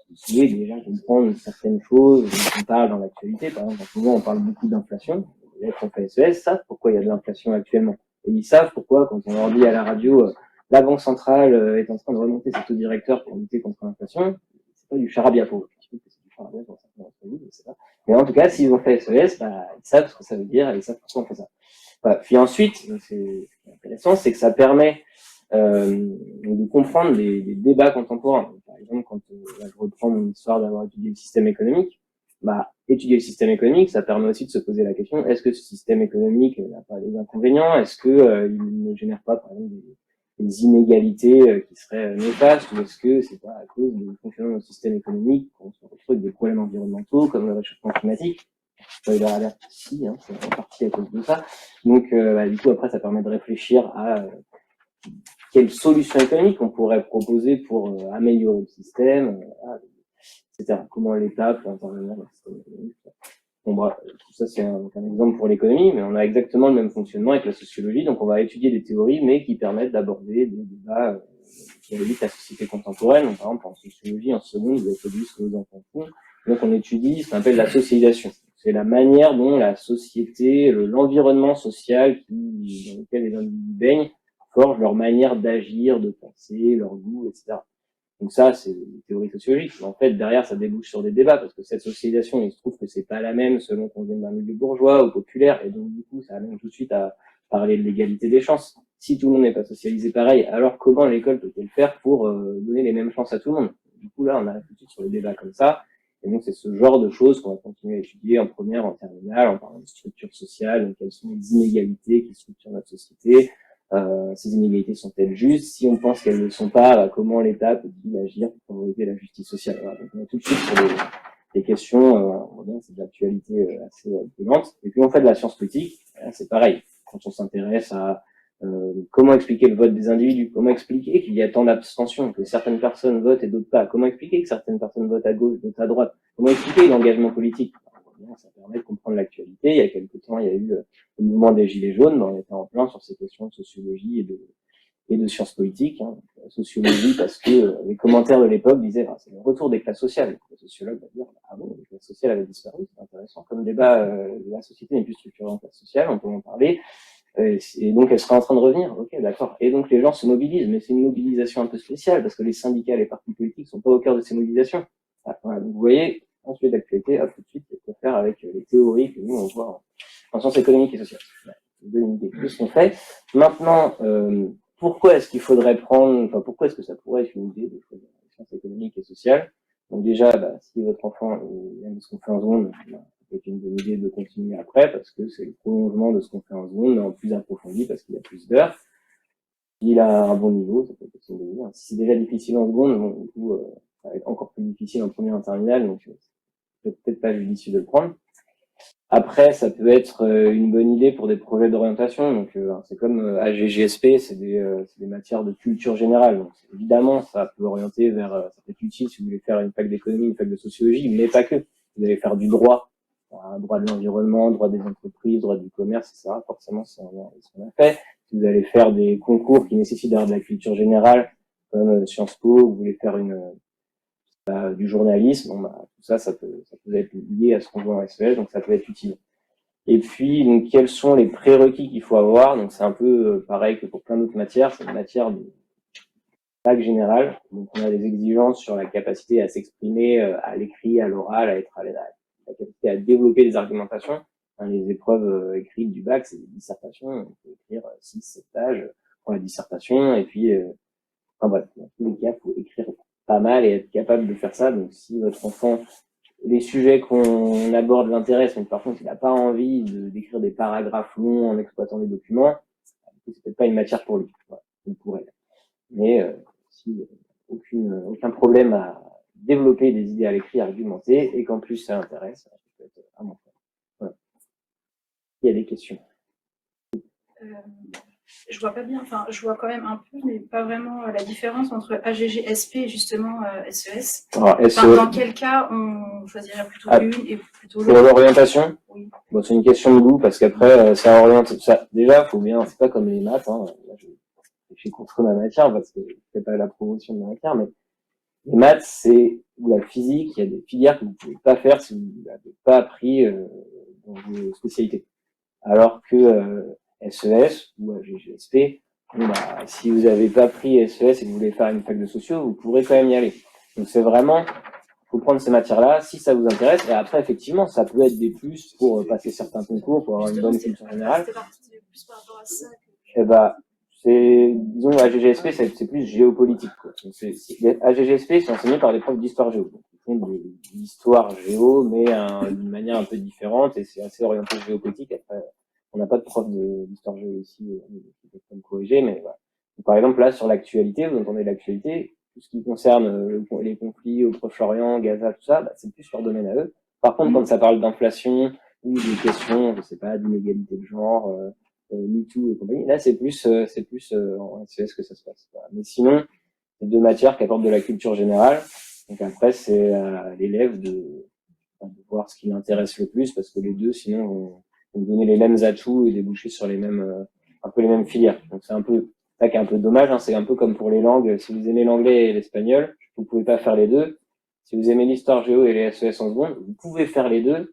vous pouvez déjà comprendre certaines choses dont on parle dans l'actualité. Par exemple, en ce moment, on parle beaucoup d'inflation. Les gens qui ont fait SES savent pourquoi il y a de l'inflation actuellement. Et ils savent pourquoi, quand on leur dit à la radio, la Banque centrale est en train de remonter ses taux directeurs pour lutter contre l'inflation, c'est pas du charabia pour eux. Je sais que c'est du charabia pour certains d'entre vous, je sais pas. Mais en tout cas, s'ils ont fait SES, ils savent ce que ça veut dire et ils savent pourquoi on fait ça. Voilà. Puis ensuite, c'est intéressant, c'est que ça permet de comprendre des débats contemporains. Par exemple, quand là, je reprends mon histoire d'avoir étudié le système économique, étudier le système économique, ça permet aussi de se poser la question, est-ce que ce système économique n'a pas des inconvénients? Est-ce que il ne génère pas, par exemple, des inégalités qui seraient néfastes, ou est-ce que c'est pas à cause du fonctionnement de notre système économique qu'on se retrouve avec des problèmes environnementaux comme le réchauffement climatique? Spoiler alert, si, hein, c'est en partie à cause de ça. Donc, du coup, après, ça permet de réfléchir à quelles solutions économiques on pourrait proposer pour améliorer le système, etc. Comment l'État peut intervenir dans le système économique. Bon, bref, tout ça, c'est un exemple pour l'économie, mais on a exactement le même fonctionnement avec la sociologie. Donc, on va étudier des théories, mais qui permettent d'aborder des débats qui évitent la société contemporaine. Donc, par exemple, en sociologie, en seconde, vous avez étudié ce que vous en pensez. Donc, on étudie ce qu'on appelle la socialisation. C'est la manière dont la société, l'environnement social dans lequel les individus baignent, forgent leur manière d'agir, de penser, leur goût, etc. Donc ça, c'est des théories sociologiques. Mais en fait, derrière, ça débouche sur des débats, parce que cette socialisation, il se trouve que c'est pas la même selon qu'on vient d'un milieu bourgeois ou populaire, et donc du coup, ça amène tout de suite à parler de l'égalité des chances. Si tout le monde n'est pas socialisé pareil, alors comment l'école peut-elle faire pour donner les mêmes chances à tout le monde? Du coup, là, on arrive tout de suite sur les débats comme ça, et donc c'est ce genre de choses qu'on va continuer à étudier en première, en terminale, en parlant de structure sociale, quelles sont les inégalités qui structurent notre société. Ces inégalités sont-elles justes? Si on pense qu'elles ne le sont pas, comment l'État peut-il agir pour favoriser la justice sociale? Voilà, donc on est tout de suite sur des questions, c'est de l'actualité assez brûlante. Et puis on fait de la science politique, c'est pareil. Quand on s'intéresse à comment expliquer le vote des individus, comment expliquer qu'il y a tant d'abstention, que certaines personnes votent et d'autres pas, comment expliquer que certaines personnes votent à gauche, d'autres à droite, comment expliquer l'engagement politique? Ça permet de comprendre l'actualité. Il y a quelque temps, il y a eu le mouvement des Gilets jaunes, on était en plein sur ces questions de sociologie et de sciences politiques. Hein. La sociologie, parce que les commentaires de l'époque disaient c'est le retour des classes sociales. Le sociologue va dire ah bon, les classes sociales avaient disparu, c'est intéressant comme débat. La société n'est plus structurée en classe sociale, on peut en parler. Et donc elle sera en train de revenir. Ok, d'accord. Et donc les gens se mobilisent, mais c'est une mobilisation un peu spéciale parce que les syndicats, les partis politiques sont pas au cœur de ces mobilisations. Voilà, donc vous voyez. En sujet d'actualité, tout de suite, il y a quoi faire avec les théories que nous, on voit en sciences économiques et sociales. Vous donne une idée de ce qu'on fait. Maintenant, pourquoi est-ce qu'il faudrait pourquoi est-ce que ça pourrait être une idée de choisir les sciences économiques et sociales? Donc déjà, si votre enfant aime ce qu'on fait en seconde, ça peut être une bonne idée de continuer après, parce que c'est le prolongement de ce qu'on fait en seconde, mais en plus approfondi, parce qu'il y a plus d'heures. Il a un bon niveau, ça peut être une bonne idée. Si c'est déjà difficile en seconde, bon, du coup, ça va être encore plus difficile en première, en terminale, donc c'est peut-être pas judicieux de le prendre. Après, ça peut être une bonne idée pour des projets d'orientation. Donc, c'est comme AGGSP, c'est des matières de culture générale. Donc, évidemment, ça peut orienter vers, ça peut être utile si vous voulez faire une fac d'économie, une fac de sociologie, mais pas que. Vous allez faire du droit, droit de l'environnement, droit des entreprises, droit du commerce, etc. Forcément, c'est ce qu'on a fait. Si vous allez faire des concours qui nécessitent d'avoir de la culture générale, comme Sciences Po, vous voulez faire du journalisme, tout ça, ça peut être lié à ce qu'on voit en SES, donc ça peut être utile. Et puis, donc, quels sont les prérequis qu'il faut avoir? Donc, c'est un peu pareil que pour plein d'autres matières, c'est une matière de fac générale. Donc, on a des exigences sur la capacité à s'exprimer à l'écrit, à l'oral, à être à la capacité à développer des argumentations. Les épreuves écrites du bac, c'est des dissertations. On peut écrire 6-7 pages pour la dissertation. Et puis, bref, dans tous les cas, il faut écrire pas mal et être capable de faire ça. Donc, si votre enfant, les sujets qu'on aborde l'intéressent, mais par contre, il n'a pas envie d'écrire des paragraphes longs en exploitant des documents, c'est peut-être pas une matière pour lui. Voilà, pour elle. Mais si aucun problème à développer des idées à l'écrit, à argumenter, et qu'en plus ça l'intéresse, ça peut être à mon frère. Voilà. Il y a des questions. Je vois pas bien, enfin, je vois quand même un peu, mais pas vraiment la différence entre AGG-SP et justement SES. Alors, dans quel cas on choisirait plutôt l'une et plutôt l'autre? Pour l'orientation, oui. Bon, c'est une question de goût, parce qu'après, ça oriente, ça, déjà, faut bien, c'est pas comme les maths, hein. Là, je suis contre ma matière parce que je fais pas la promotion de ma matière, mais les maths, c'est, ou la physique, il y a des filières que vous pouvez pas faire si vous n'avez pas appris dans vos spécialités. Alors que SES ou AGGSP, bon, bah, si vous n'avez pas pris SES et que vous voulez faire une fac de sociaux, vous pourrez quand même y aller. Donc c'est vraiment, faut prendre ces matières-là si ça vous intéresse. Et après, effectivement, ça peut être des plus pour passer certains concours, pour avoir une bonne culture générale. Et bah, disons, AGGSP, c'est plus géopolitique, quoi. Donc, AGGSP, c'est enseigné par des profs d'histoire géo. Donc, de l'histoire géo, mais d'une manière un peu différente, et c'est assez orienté géopolitique. Après, on n'a pas de prof d'histoire géo ici, qui peut me corriger, mais voilà. Donc, par exemple, là, sur l'actualité, vous entendez l'actualité, tout ce qui concerne les conflits au Proche-Orient, Gaza, tout ça, bah, c'est plus leur domaine à eux. Par contre, quand ça parle d'inflation, ou des questions, je sais pas, d'inégalité de genre, MeToo et compagnie. Là, c'est plus en SES que ça se passe. Voilà. Mais sinon, c'est deux matières qui apportent de la culture générale. Donc après, c'est à l'élève de voir ce qui l'intéresse le plus, parce que les deux, sinon, vont donner les mêmes atouts et déboucher sur les mêmes, un peu les mêmes filières. Donc c'est un peu ça qui est un peu dommage. Hein, c'est un peu comme pour les langues. Si vous aimez l'anglais et l'espagnol, vous pouvez pas faire les deux. Si vous aimez l'histoire géo et les SES en seconde, vous pouvez faire les deux.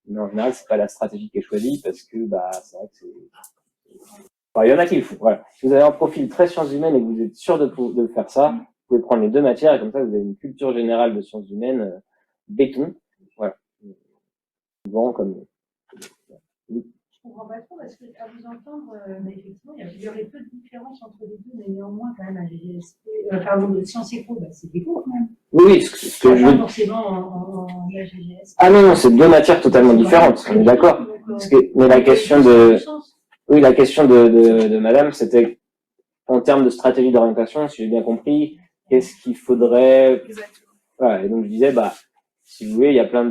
Mais en général, c'est pas la stratégie qui est choisie, parce que bah c'est vrai que c'est. Enfin, il y en a qui le font. Voilà. Si vous avez un profil très sciences humaines et que vous êtes sûr de faire ça, vous pouvez prendre les deux matières et comme ça, vous avez une culture générale de sciences humaines béton. Voilà. Souvent, comme. Je comprends pas trop parce que à vous entendre, mais effectivement, il y aurait peu de différence entre les deux, mais néanmoins, quand même, à GSP, pardon, Sciences Éco, bah, c'est des cours quand même. Oui, ce que je Pas veux. forcément en AGGS. Ah non, c'est deux matières totalement différentes. On est d'accord. Mais la question de. Oui, la question de madame, c'était en termes de stratégie d'orientation, si j'ai bien compris, qu'est-ce qu'il faudrait. Voilà, et donc je disais, bah, si vous voulez, il y a plein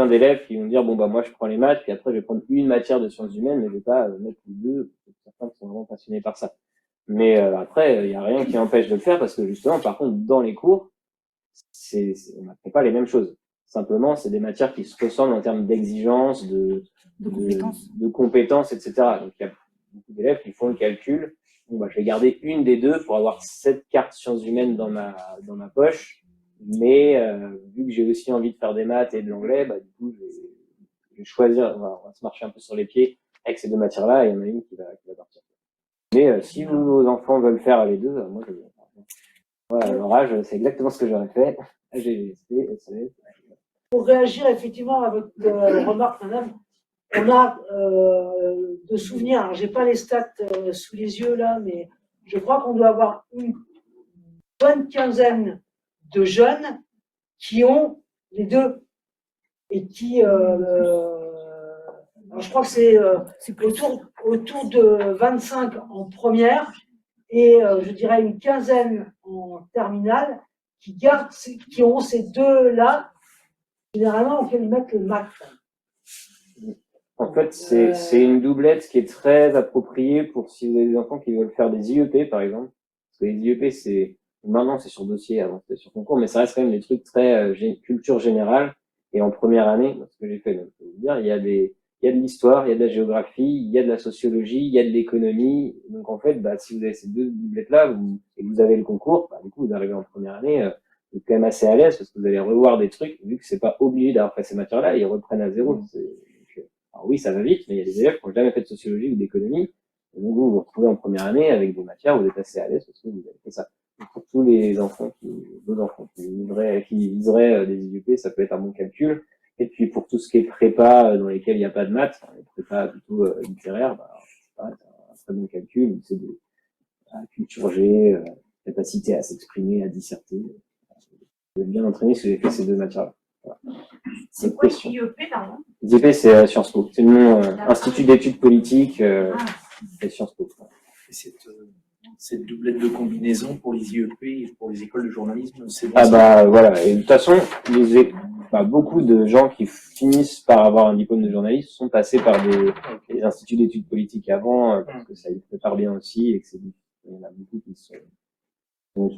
d'élèves qui vont dire, bon, bah, moi, je prends les maths, puis après, je vais prendre une matière de sciences humaines, mais je vais pas mettre les deux, parce que certains sont vraiment passionnés par ça. Mais après, il y a rien qui empêche de le faire, parce que justement, par contre, dans les cours, on n'apprend pas les mêmes choses. Simplement, c'est des matières qui se ressemblent en termes d'exigence, de compétences, etc. Donc, il y a beaucoup d'élèves qui font le calcul. Bon, bah, je vais garder une des deux pour avoir cette carte sciences humaines dans ma poche. Mais vu que j'ai aussi envie de faire des maths et de l'anglais, bah, du coup, je vais choisir. On va se marcher un peu sur les pieds avec ces deux matières-là. Et il y en a une qui va partir. Mais si vos enfants veulent faire les deux, moi, je vais. Voilà, à leur âge, c'est exactement ce que j'aurais fait. AGGSP, SES. Pour réagir effectivement à votre remarque, madame, on a de souvenirs, alors j'ai pas les stats sous les yeux là, mais je crois qu'on doit avoir une bonne quinzaine de jeunes qui ont les deux et qui, alors je crois que c'est autour de 25 en première et je dirais une quinzaine en terminale qui ont ces deux-là, généralement auxquels ils mettent le maths. En fait, c'est une doublette qui est très appropriée pour si vous avez des enfants qui veulent faire des IEP, par exemple. Parce que les IEP, maintenant, c'est sur dossier, avant, c'était sur concours, mais ça reste quand même des trucs très culture générale. Et en première année, ce que j'ai fait, je peux vous dire, il y a de l'histoire, il y a de la géographie, il y a de la sociologie, il y a de l'économie. Donc, en fait, bah, si vous avez ces deux doublettes-là, et que vous avez le concours, bah, du coup, vous arrivez en première année, vous êtes quand même assez à l'aise parce que vous allez revoir des trucs, vu que c'est pas obligé d'avoir fait ces matières-là, ils reprennent à zéro. Alors oui, ça va vite, mais il y a des élèves qui n'ont jamais fait de sociologie ou d'économie. Et donc, vous vous retrouvez en première année avec des matières où vous êtes assez à l'aise parce que vous avez fait ça. Donc, pour tous les enfants vos enfants qui liseraient des IUP, ça peut être un bon calcul. Et puis, pour tout ce qui est prépa, dans lesquels il n'y a pas de maths, les prépa plutôt littéraires, bah, c'est un très bon calcul. C'est la culture G, capacité à s'exprimer, à disserter. Vous êtes bien entraîné si vous avez fait ces deux matières-là. Voilà. C'est quoi IEP, pardon? IEP, c'est Sciences Po. C'est le nom Institut d'études politiques et Sciences Po. Et cette doublette de combinaison pour les IEP et pour les écoles de journalisme, c'est bon. Ah bah voilà. Et de toute façon, beaucoup de gens qui finissent par avoir un diplôme de journaliste sont passés par des instituts d'études politiques avant, parce que ça y prépare bien aussi, et que il y en a beaucoup qui sont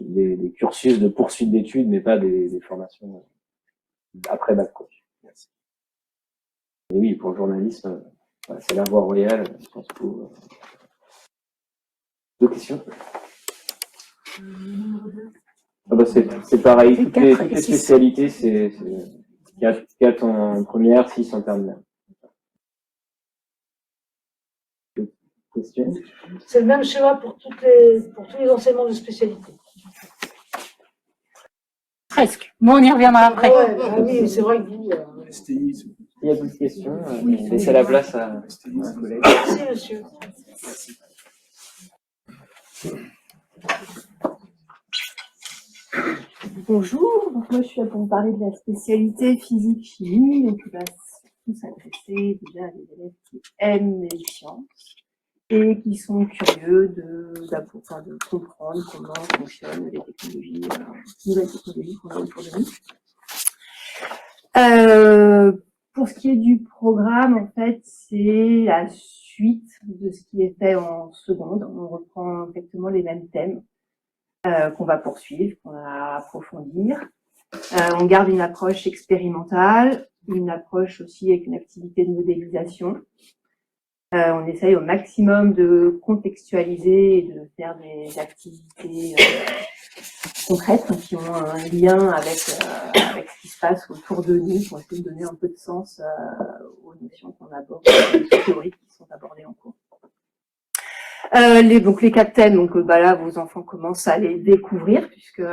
des cursus de poursuite d'études, mais pas des formations après bac, quoi. Merci. Et oui, pour le journalisme, c'est la voie royale, je pense. Deux questions. Ah bah c'est pareil, toutes les quatre et six. spécialités, c'est 4 en première, 6 en terminale. Question? C'est le même schéma pour tous les enseignements de spécialité. Presque. Bon, on y reviendra après. Ah ouais, ah oui, c'est vrai que vous. S'il y a d'autres questions, laissez la place à un collègue. Merci, monsieur. Bonjour, donc moi je suis là pour vous parler de la spécialité physique-chimie, donc qui va surtout s'adresser déjà à des élèves qui aiment les sciences et qui sont curieux de comprendre comment fonctionnent les technologies, nouvelles technologies qu'on a autour de nous. Pour ce qui est du programme, en fait, c'est la suite de ce qui est fait en seconde. On reprend exactement les mêmes thèmes qu'on va poursuivre, qu'on va approfondir. On garde une approche expérimentale, une approche aussi avec une activité de modélisation. On essaye au maximum de contextualiser et de faire des activités concrètes qui ont un lien avec ce qui se passe autour de nous, pour essayer de donner un peu de sens aux notions qu'on aborde, aux notions théoriques qui sont abordées en cours. Donc les 4 thèmes, donc là vos enfants commencent à les découvrir puisque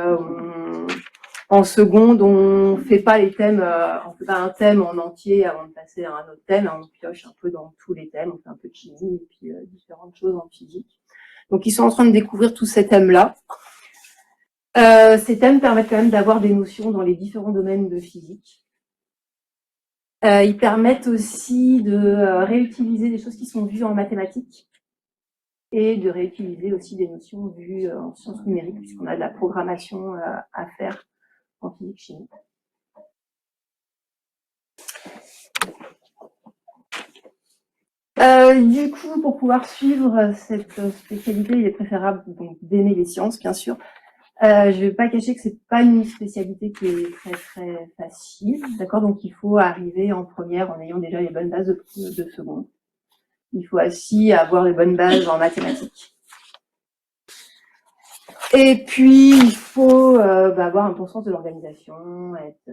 en seconde on fait pas les thèmes, on fait pas un thème en entier avant de passer à un autre thème, on pioche un peu dans tous les thèmes, on fait un peu de chimie et puis différentes choses en physique. Donc ils sont en train de découvrir tous ces thèmes-là. Ces thèmes permettent quand même d'avoir des notions dans les différents domaines de physique. Ils permettent aussi de réutiliser des choses qui sont vues en mathématiques et de réutiliser aussi des notions vues en sciences numériques, puisqu'on a de la programmation à faire en physique-chimie. Du coup, pour pouvoir suivre cette spécialité, il est préférable d'aimer les sciences, bien sûr. Je vais pas cacher que c'est pas une spécialité qui est très très facile, d'accord. Donc il faut arriver en première en ayant déjà les bonnes bases de seconde. Il faut aussi avoir les bonnes bases en mathématiques. Et puis il faut avoir un bon sens de l'organisation, être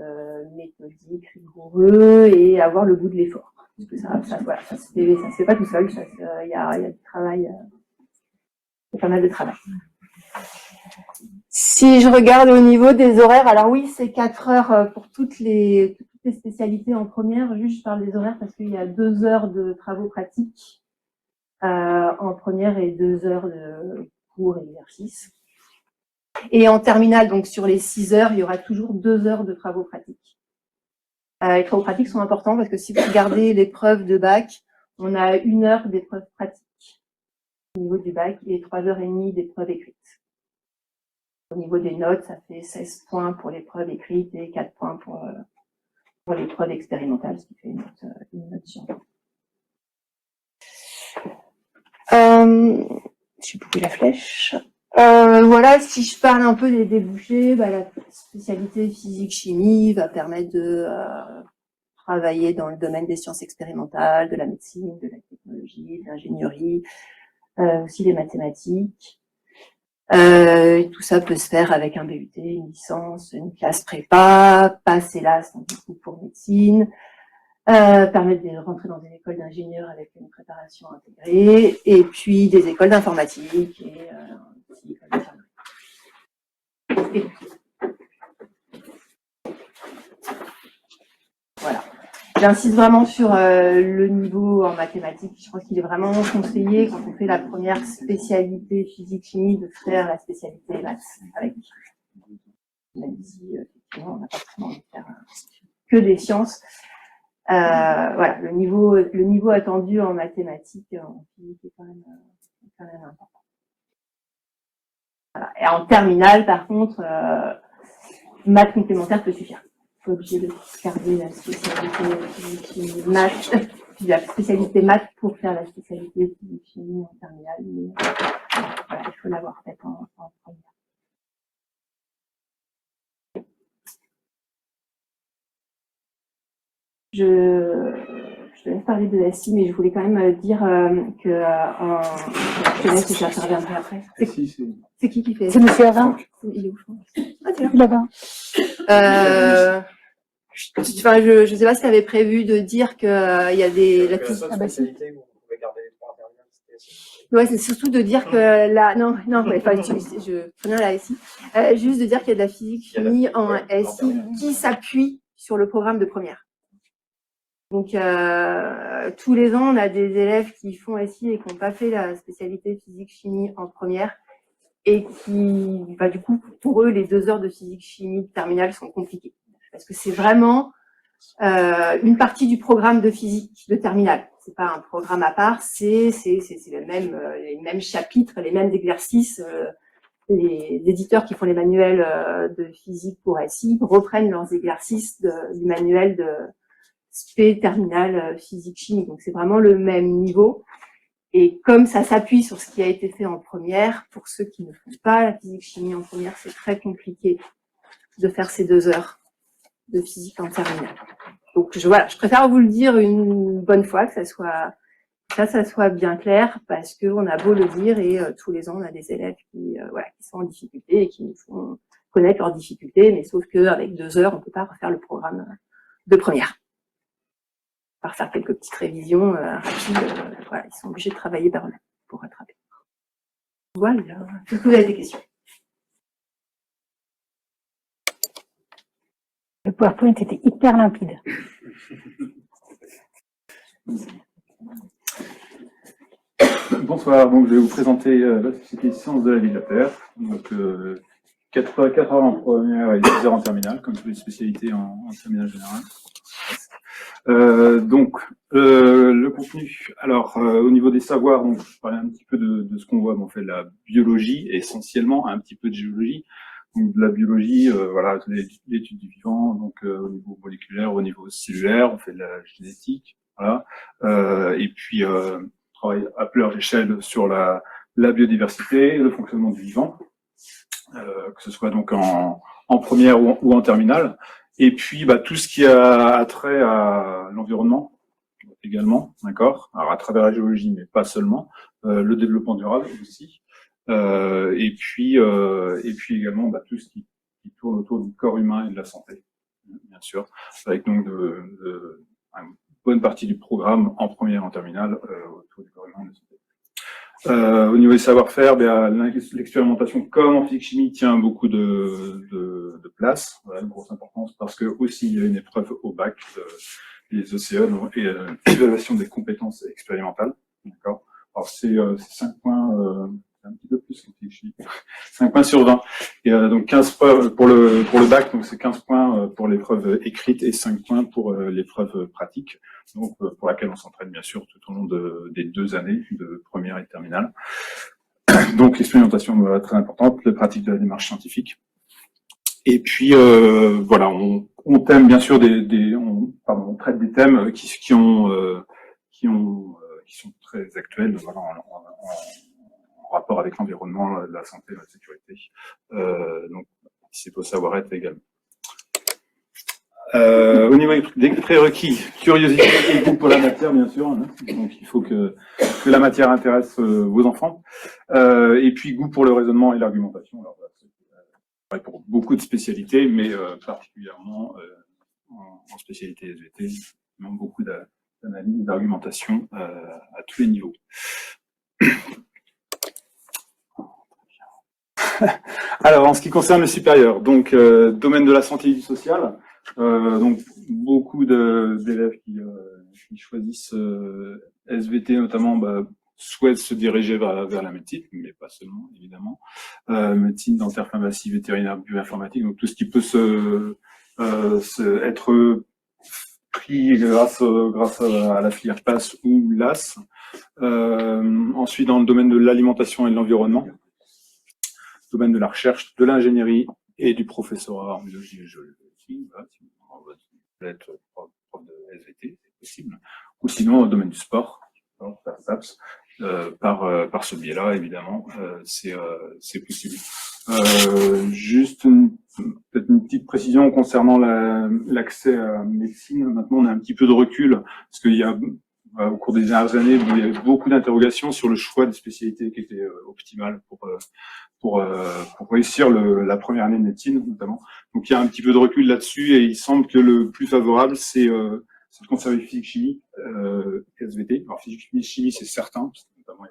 méthodique, rigoureux et avoir le goût de l'effort. Parce que ça se fait pas tout seul. Il y a du travail, il y a pas mal de travail. Si je regarde au niveau des horaires, alors oui, c'est 4 heures pour toutes les spécialités en première. Juste, je parle des horaires parce qu'il y a 2 heures de travaux pratiques en première et 2 heures de cours et exercices. Et en terminale, donc sur les 6 heures, il y aura toujours 2 heures de travaux pratiques. Les travaux pratiques sont importants parce que si vous regardez l'épreuve de bac, on a 1 heure d'épreuve pratique au niveau du bac et 3h30 d'épreuve écrite. Au niveau des notes, ça fait 16 points pour l'épreuve écrite et 4 points pour l'épreuve expérimentale, ce qui fait une note sur 2. J'ai bouclé la flèche. Voilà, si je parle un peu des débouchés, la spécialité physique-chimie va permettre de travailler dans le domaine des sciences expérimentales, de la médecine, de la technologie, de l'ingénierie, aussi des mathématiques. Tout ça peut se faire avec un BUT, une licence, une classe prépa, passer l'AS du coup pour médecine, permettre de rentrer dans des écoles d'ingénieurs avec une préparation intégrée, et puis des écoles d'informatique et aussi écoles d'infirmerie. Voilà. J'insiste vraiment sur le niveau en mathématiques. Je pense qu'il est vraiment conseillé quand on fait la première spécialité physique-chimie de faire la spécialité maths avec. Même si effectivement on n'a pas forcément envie de faire que des sciences. Voilà, le niveau attendu en mathématiques, en physique est quand même important. Voilà. Et en terminale, par contre, maths complémentaire peut suffire. Pas obligé de garder la spécialité maths, la spécialité maths pour faire la spécialité physique-chimie en terminale, mais voilà, il faut l'avoir faite en première. Je je laisse parler de SI, mais je voulais quand même dire que je te laisse et j'interviendrai après. C'est qui fait? C'est Monsieur Avin. Il est où? Ah, c'est là. Là-bas. Enfin, je sais pas si tu avais prévu de dire que il y a des la physique. Ah bah si. Ouais, c'est surtout de dire que là, non, mais enfin, je prenais la SI. Juste de dire qu'il y a de la physique chimie en SI qui s'appuie sur le programme de première. Donc, tous les ans, on a des élèves qui font SI et qui n'ont pas fait la spécialité physique chimie en première et qui, bah, du coup, pour eux, les 2 heures de physique chimie terminale sont compliquées. Parce que c'est vraiment une partie du programme de physique de terminale. C'est pas un programme à part, c'est les mêmes chapitres, les mêmes exercices. Les éditeurs qui font les manuels de physique pour SI reprennent leurs exercices du manuel de spé terminale physique chimie. Donc c'est vraiment le même niveau. Et comme ça s'appuie sur ce qui a été fait en première, pour ceux qui ne font pas la physique chimie en première, c'est très compliqué de faire ces 2 heures de physique en terminale. Donc voilà, je préfère vous le dire une bonne fois, que ça soit bien clair, parce que on a beau le dire et tous les ans on a des élèves qui sont en difficulté et qui nous font connaître leurs difficultés, mais sauf qu'avec 2 heures on peut pas refaire le programme de première. Par faire quelques petites révisions rapides, voilà, ils sont obligés de travailler par eux-mêmes pour rattraper. Voilà. Est-ce que vous avez des questions? Le PowerPoint était hyper limpide. Bonsoir, donc je vais vous présenter la Société Sciences de la Vie de la Terre. Donc 4 heures en première et 10 heures en terminale, comme toutes les spécialités en terminale générale. Le contenu. Alors, au niveau des savoirs, donc je parlais un petit peu de ce qu'on voit. On fait de la biologie, essentiellement, un petit peu de géologie. Donc de la biologie, voilà, l'étude du vivant, donc au niveau moléculaire, au niveau cellulaire, on fait de la génétique, voilà. Et puis on travaille à plusieurs échelles sur la biodiversité, le fonctionnement du vivant, que ce soit donc en première ou en terminale. Et puis tout ce qui a trait à l'environnement également, d'accord. Alors à travers la géologie, mais pas seulement, le développement durable aussi. Et puis également tout ce qui tourne autour du corps humain et de la santé, bien sûr, avec donc une bonne partie du programme en première et en terminale autour du corps humain et de la santé. Au niveau des savoir-faire, l'expérimentation comme en physique-chimie tient beaucoup de place, voilà, une grosse importance, parce que aussi il y a une épreuve au bac, les OCE, et l'évaluation des compétences expérimentales, d'accord. Alors c'est 5 points, un petit peu plus, 5 points sur 20. Et donc 15 points pour le bac, donc c'est 15 points pour l'épreuve écrite et 5 points pour l'épreuve pratique, donc pour laquelle on s'entraîne bien sûr tout au long des 2 années de première et terminale. Donc l'expérimentation très importante, la pratique de la démarche scientifique. Et puis voilà, on thème bien sûr on traite des thèmes qui sont très actuels, voilà, en rapport avec l'environnement, la santé, la sécurité. Donc, c'est au savoir-être également. Au niveau des prérequis, curiosité et goût pour la matière, bien sûr. Hein. Donc, il faut que la matière intéresse vos enfants. Et puis, goût pour le raisonnement et l'argumentation. Alors, c'est pour beaucoup de spécialités, mais particulièrement en spécialité SVT, beaucoup d'analyse, d'argumentation à tous les niveaux. Alors, en ce qui concerne le supérieur, donc domaine de la santé et du social, donc beaucoup d'élèves qui choisissent SVT notamment souhaitent se diriger vers la médecine, mais pas seulement évidemment, médecine, dentaire, pharmacie, vétérinaire, bioinformatique, donc tout ce qui peut être pris grâce à la filière PASS ou LAS. Ensuite, dans le domaine de l'alimentation et de l'environnement, domaine de la recherche, de l'ingénierie et du professorat en biologie et géologie. Voilà, si vous voulez être prof de SVT, c'est possible. Ou sinon, au domaine du sport, par ce biais-là, évidemment, c'est possible. Juste une peut-être une petite précision concernant l'accès à la médecine. Maintenant, on a un petit peu de recul, parce qu'il y a, au cours des dernières années, il y a eu beaucoup d'interrogations sur le choix des spécialités qui étaient optimales pour réussir la première année de médecine, notamment. Donc, il y a un petit peu de recul là-dessus, et il semble que le plus favorable, c'est de conserver physique-chimie, SVT. Alors, physique-chimie, c'est certain, parce que notamment,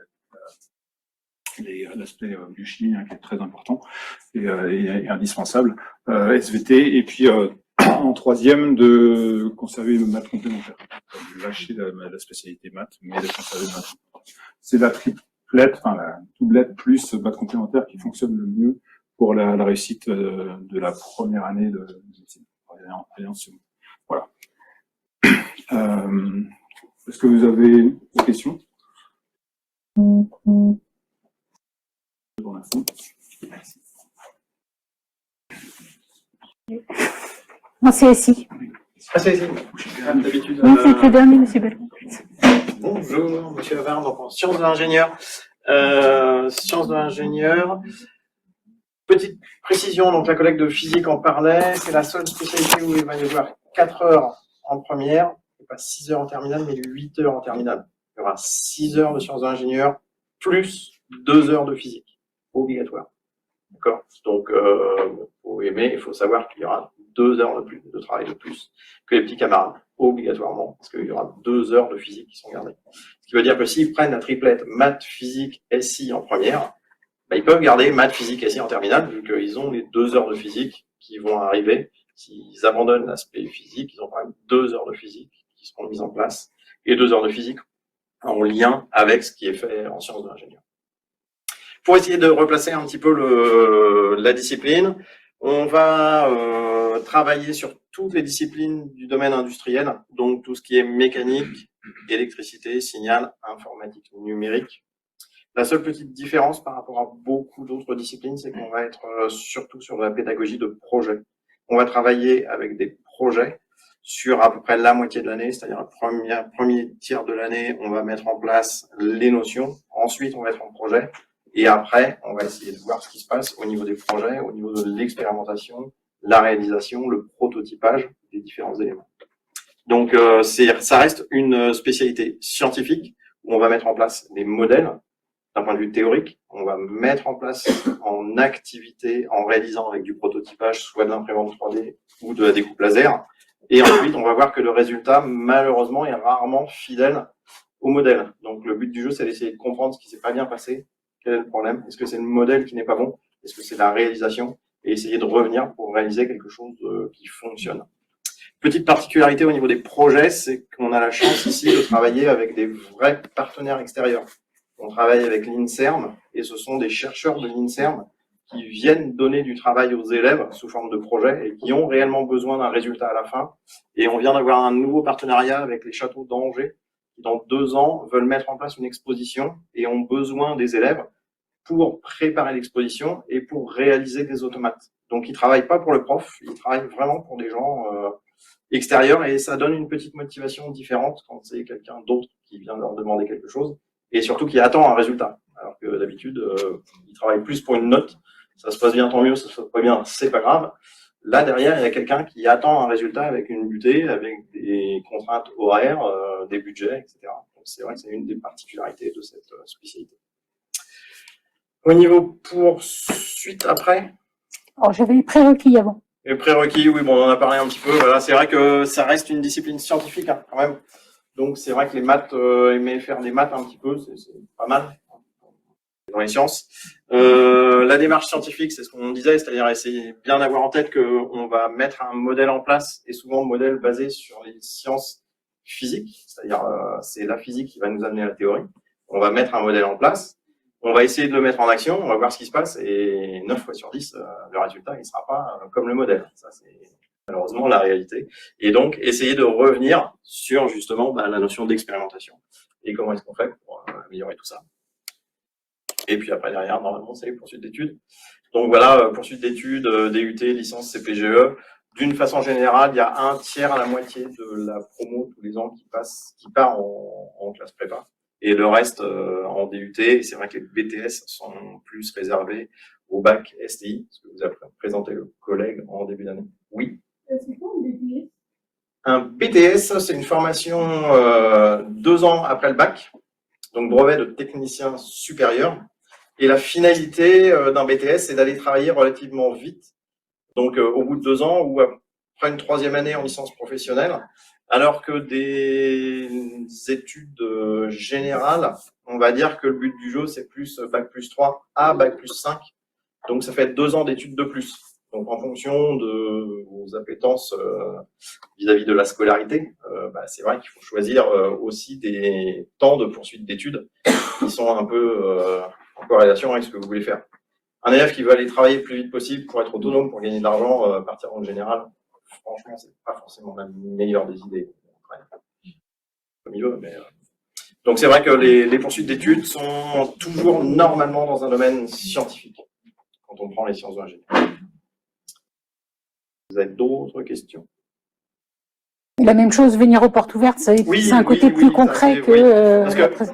il y a l'aspect biochimie qui est très important et indispensable, SVT, et puis en troisième de conserver le maths complémentaire, de lâcher la spécialité maths, mais de conserver le maths. C'est la triplette, enfin la doublette plus maths complémentaire qui fonctionne le mieux pour la réussite de la première année de médecine. Voilà. Est-ce que vous avez des questions? En CSI. Ah, c'est d'habitude. Oui, c'est le dernier, monsieur Belron. Bonjour, monsieur Havard, donc en sciences de l'ingénieur. Sciences de l'ingénieur. Petite précision, donc la collègue de physique en parlait, c'est la seule spécialité où il va y avoir 4 heures en première, et pas 6 heures en terminale, mais 8 heures en terminale. Il y aura 6 heures de sciences de l'ingénieur, plus 2 heures de physique, obligatoire. D'accord? Donc, pour aimer, il faut savoir qu'il y aura 2 heures de plus, de travail de plus que les petits camarades, obligatoirement, parce qu'il y aura 2 heures de physique qui sont gardées. Ce qui veut dire que s'ils prennent la triplette maths, physique, SI en première, bah, ils peuvent garder maths, physique, SI en terminale, vu qu'ils ont les 2 heures de physique qui vont arriver. S'ils abandonnent l'aspect physique, ils ont quand même 2 heures de physique qui seront mises en place, et 2 heures de physique en lien avec ce qui est fait en sciences de l'ingénieur. Pour essayer de replacer un petit peu la discipline, on va travailler sur toutes les disciplines du domaine industriel, donc tout ce qui est mécanique, électricité, signal, informatique, numérique. La seule petite différence par rapport à beaucoup d'autres disciplines, c'est qu'on va être surtout sur la pédagogie de projet. On va travailler avec des projets sur à peu près la moitié de l'année, c'est-à-dire le premier tiers de l'année, on va mettre en place les notions. Ensuite, on va être en projet. Et après, on va essayer de voir ce qui se passe au niveau des projets, au niveau de l'expérimentation, la réalisation, le prototypage des différents éléments. Donc, ça reste une spécialité scientifique où on va mettre en place des modèles d'un point de vue théorique. On va mettre en place en activité, en réalisant avec du prototypage, soit de l'imprimante 3D ou de la découpe laser. Et ensuite, on va voir que le résultat, malheureusement, est rarement fidèle au modèle. Donc, le but du jeu, c'est d'essayer de comprendre ce qui s'est pas bien passé. Quel est le problème? Est-ce que c'est le modèle qui n'est pas bon? Est-ce que c'est la réalisation? Et essayer de revenir pour réaliser quelque chose qui fonctionne. Petite particularité au niveau des projets, c'est qu'on a la chance ici de travailler avec des vrais partenaires extérieurs. On travaille avec l'INSERM et ce sont des chercheurs de l'INSERM qui viennent donner du travail aux élèves sous forme de projet et qui ont réellement besoin d'un résultat à la fin. Et on vient d'avoir un nouveau partenariat avec les châteaux d'Angers qui, dans 2 ans, veulent mettre en place une exposition et ont besoin des élèves pour préparer l'exposition et pour réaliser des automates. Donc, ils travaillent pas pour le prof, ils travaillent vraiment pour des gens extérieurs et ça donne une petite motivation différente quand c'est quelqu'un d'autre qui vient leur demander quelque chose et surtout qui attend un résultat. Alors que d'habitude, ils travaillent plus pour une note. Ça se passe bien, tant mieux, ça se passe pas bien, c'est pas grave. Là, derrière, il y a quelqu'un qui attend un résultat avec une butée, avec des contraintes horaires, des budgets, etc. Donc, c'est vrai que c'est une des particularités de cette spécialité. Au niveau poursuite après. Alors, j'avais les prérequis avant. Les prérequis, oui, bon, on en a parlé un petit peu. Voilà, c'est vrai que ça reste une discipline scientifique, hein, quand même. Donc, c'est vrai que les maths, aimer faire des maths un petit peu, c'est pas mal dans les sciences. La démarche scientifique, c'est ce qu'on disait, c'est-à-dire essayer bien d'avoir en tête qu'on va mettre un modèle en place, et souvent un modèle basé sur les sciences physiques, c'est-à-dire c'est la physique qui va nous amener à la théorie. On va mettre un modèle en place. On va essayer de le mettre en action, on va voir ce qui se passe, et 9 fois sur 10, le résultat, il sera pas comme le modèle. Ça, c'est malheureusement la réalité. Et donc, essayer de revenir sur, justement, la notion d'expérimentation. Et comment est-ce qu'on fait pour améliorer tout ça. Et puis après, derrière, normalement, c'est les poursuites d'études. Donc voilà, poursuite d'études, DUT, licence, CPGE. D'une façon générale, il y a un tiers à la moitié de la promo tous les ans qui part en classe prépa. Et le reste en DUT, et c'est vrai que les BTS sont plus réservés au bac STI, ce que vous a présenté le collègue en début d'année. Oui. C'est quoi un BTS? Un BTS, c'est une formation 2 ans après le bac, donc brevet de technicien supérieur. Et la finalité d'un BTS, c'est d'aller travailler relativement vite, donc au bout de 2 ans ou après une 3e année en licence professionnelle, alors que des études générales, on va dire que le but du jeu, c'est plus bac plus 3 à bac plus 5, donc ça fait 2 ans d'études de plus. Donc, en fonction de vos appétences vis-à-vis de la scolarité, c'est vrai qu'il faut choisir aussi des temps de poursuite d'études qui sont un peu en corrélation avec ce que vous voulez faire. Un élève qui veut aller travailler le plus vite possible pour être autonome, pour gagner de l'argent, partir en général, franchement, c'est pas forcément la meilleure des idées. Comme il veut, mais donc c'est vrai que les poursuites d'études sont toujours normalement dans un domaine scientifique quand on prend les sciences de l'ingénieur. Vous avez d'autres questions? La même chose, venir aux portes ouvertes, c'est un côté plus concret que, parce que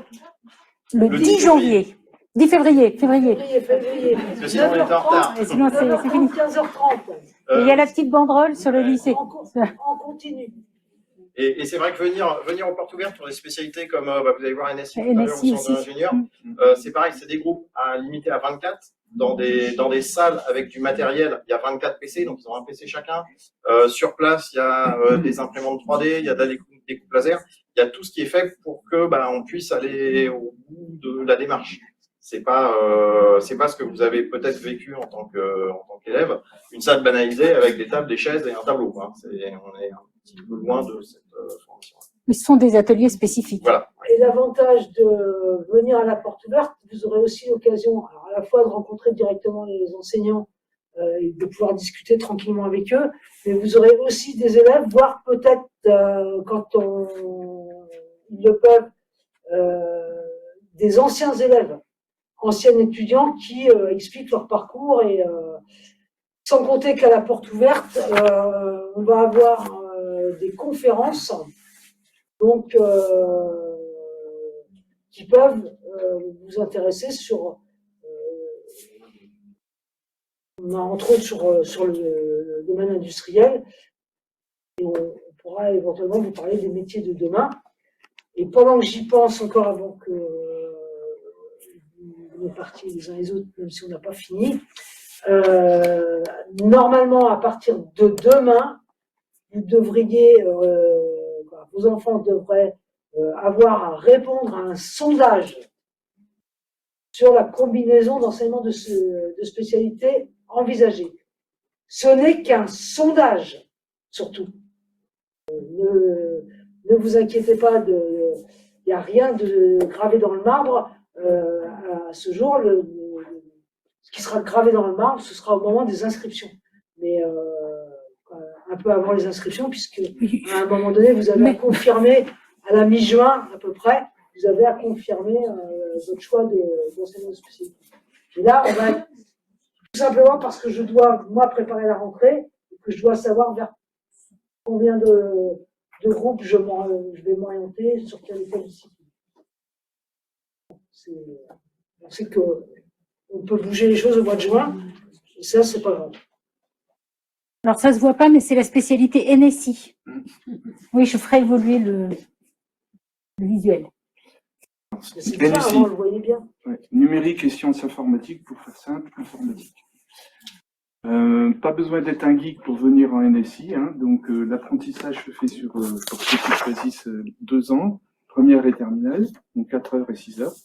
le 10 janvier. 10 février. Parce que sinon, on est en retard. Et sinon, c'est fini. 15h30. Et il y a la petite banderole sur le lycée. En continu. Et c'est vrai que venir aux portes ouvertes pour des spécialités comme vous allez voir NSI tout à l'heure, ou NSI sciences de l'ingénieur, c'est pareil, c'est des groupes limités à 24 dans des salles avec du matériel. Il y a 24 PC, donc ils ont un PC chacun. Sur place, il y a des imprimantes 3D, il y a des coupes laser. Il y a tout ce qui est fait pour que on puisse aller au bout de la démarche. C'est pas ce que vous avez peut-être vécu en tant qu'élève, une salle banalisée avec des tables, des chaises et un tableau. Hein. On est un petit peu loin de cette formation. Mais ce sont des ateliers spécifiques. Voilà. Et l'avantage de venir à la porte ouverte, vous aurez aussi l'occasion, alors à la fois de rencontrer directement les enseignants et de pouvoir discuter tranquillement avec eux, mais vous aurez aussi des élèves, voire peut-être quand ils le peuvent, des anciens élèves, anciens étudiants qui expliquent leur parcours et sans compter qu'à la porte ouverte, on va avoir des conférences donc qui peuvent vous intéresser sur entre autres sur le domaine industriel, et on pourra éventuellement vous parler des métiers de demain. Et pendant que j'y pense, encore avant que vous partiez les uns les autres, même si on n'a pas fini, normalement à partir de demain, vous devriez, vos enfants devraient avoir à répondre à un sondage sur la combinaison d'enseignement de spécialités envisagées. Ce n'est qu'un sondage, surtout. Ne vous inquiétez pas, il n'y a rien de gravé dans le marbre à ce jour. Ce qui sera gravé dans le marbre, ce sera au moment des inscriptions. Mais un peu avant les inscriptions, puisque à un moment donné, vous avez à confirmer, à la mi-juin à peu près, vous avez à confirmer votre choix d'enseignement de spécialité. Et là, on va tout simplement parce que je dois, moi, préparer la rentrée, et que je dois savoir vers combien de groupes je vais m'orienter sur quelle discipline. On sait qu'on peut bouger les choses au mois de juin, et ça, c'est pas grave. Alors, ça se voit pas, mais c'est la spécialité NSI. Oui, je ferai évoluer le visuel. C'est bien, avant, on le voyait bien. Ouais. Numérique et sciences informatiques, pour faire simple, informatique. Pas besoin d'être un geek pour venir en NSI, hein, donc l'apprentissage se fait sur, pour ceux qui choisissent, 2 ans, première et terminale, donc 4 heures et 6 heures.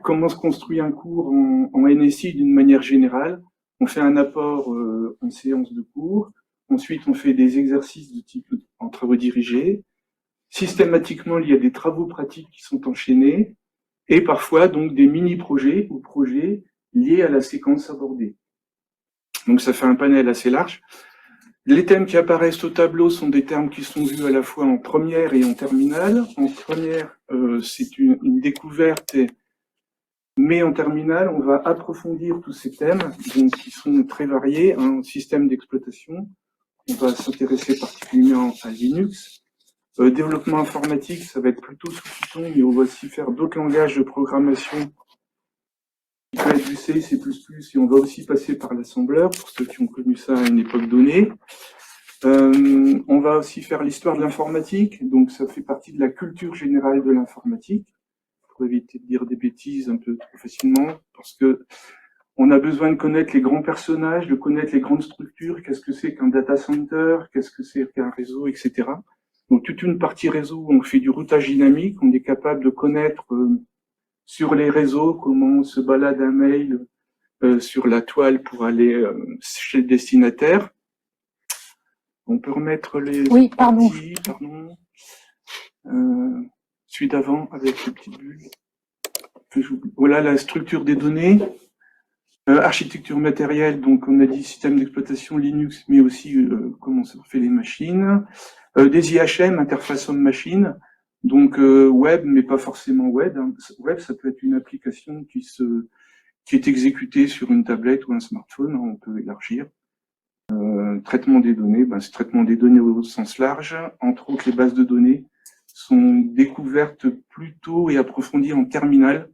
Comment se construit un cours en NSI d'une manière générale? On fait un apport en séance de cours, ensuite on fait des exercices de type en travaux dirigés. Systématiquement, il y a des travaux pratiques qui sont enchaînés et parfois donc des mini-projets ou projets liés à la séquence abordée. Donc ça fait un panel assez large. Les thèmes qui apparaissent au tableau sont des termes qui sont vus à la fois en première et en terminale. En première, c'est une découverte, mais en terminale, on va approfondir tous ces thèmes, donc qui sont très variés. Un système d'exploitation, on va s'intéresser particulièrement à Linux. Développement informatique, ça va être plutôt sous Python, mais on va aussi faire d'autres langages de programmation Il va être du C, C++, et on va aussi passer par l'assembleur, pour ceux qui ont connu ça à une époque donnée. On va aussi faire l'histoire de l'informatique, donc ça fait partie de la culture générale de l'informatique, pour éviter de dire des bêtises un peu trop facilement, parce que on a besoin de connaître les grands personnages, de connaître les grandes structures, qu'est-ce que c'est qu'un data center, qu'est-ce que c'est qu'un réseau, etc. Donc toute une partie réseau où on fait du routage dynamique, on est capable de connaître sur les réseaux comment se balade un mail sur la toile pour aller chez le destinataire. On peut remettre les parties, pardon. Celui d'avant avec les petites bulles. Voilà la structure des données. Architecture matérielle, donc on a dit système d'exploitation Linux, mais aussi comment ça fait les machines. Des IHM, interface homme-machine, donc web, mais pas forcément web. Hein. Web, ça peut être une application qui est exécutée sur une tablette ou un smartphone, hein, on peut élargir. Traitement des données, c'est traitement des données au sens large. Entre autres, les bases de données sont découvertes plus tôt et approfondies en terminale.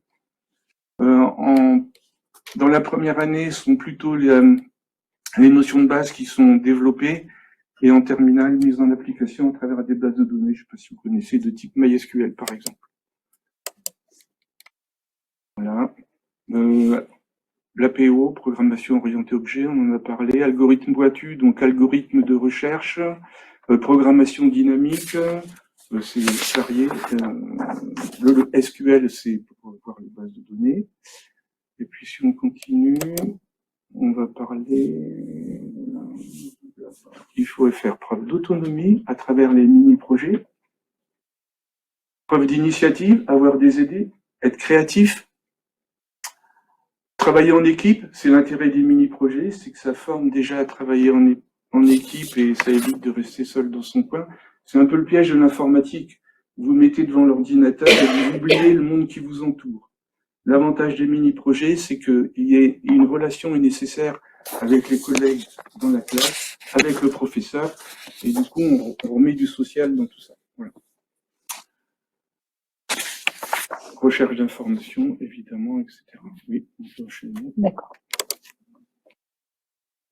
Dans la première année, sont plutôt les notions de base qui sont développées, et en terminale, mises en application à travers des bases de données, je ne sais pas si vous connaissez, de type MySQL, par exemple. Voilà. L'APO, programmation orientée objet, on en a parlé. Algorithme boiteux, donc algorithme de recherche. Programmation dynamique, c'est varié. Le SQL, c'est pour voir les bases de données. Et puis si on continue, on va parler... Il faut faire preuve d'autonomie à travers les mini-projets. Preuve d'initiative, avoir des idées, être créatif. Travailler en équipe, c'est l'intérêt des mini-projets, c'est que ça forme déjà à travailler en équipe et ça évite de rester seul dans son coin. C'est un peu le piège de l'informatique. Vous mettez devant l'ordinateur et vous oubliez le monde qui vous entoure. L'avantage des mini-projets, c'est qu'il y ait une relation nécessaire avec les collègues dans la classe, avec le professeur, et du coup, on remet du social dans tout ça. Voilà. Recherche d'informations, évidemment, etc. Oui, on peut enchaîner. D'accord.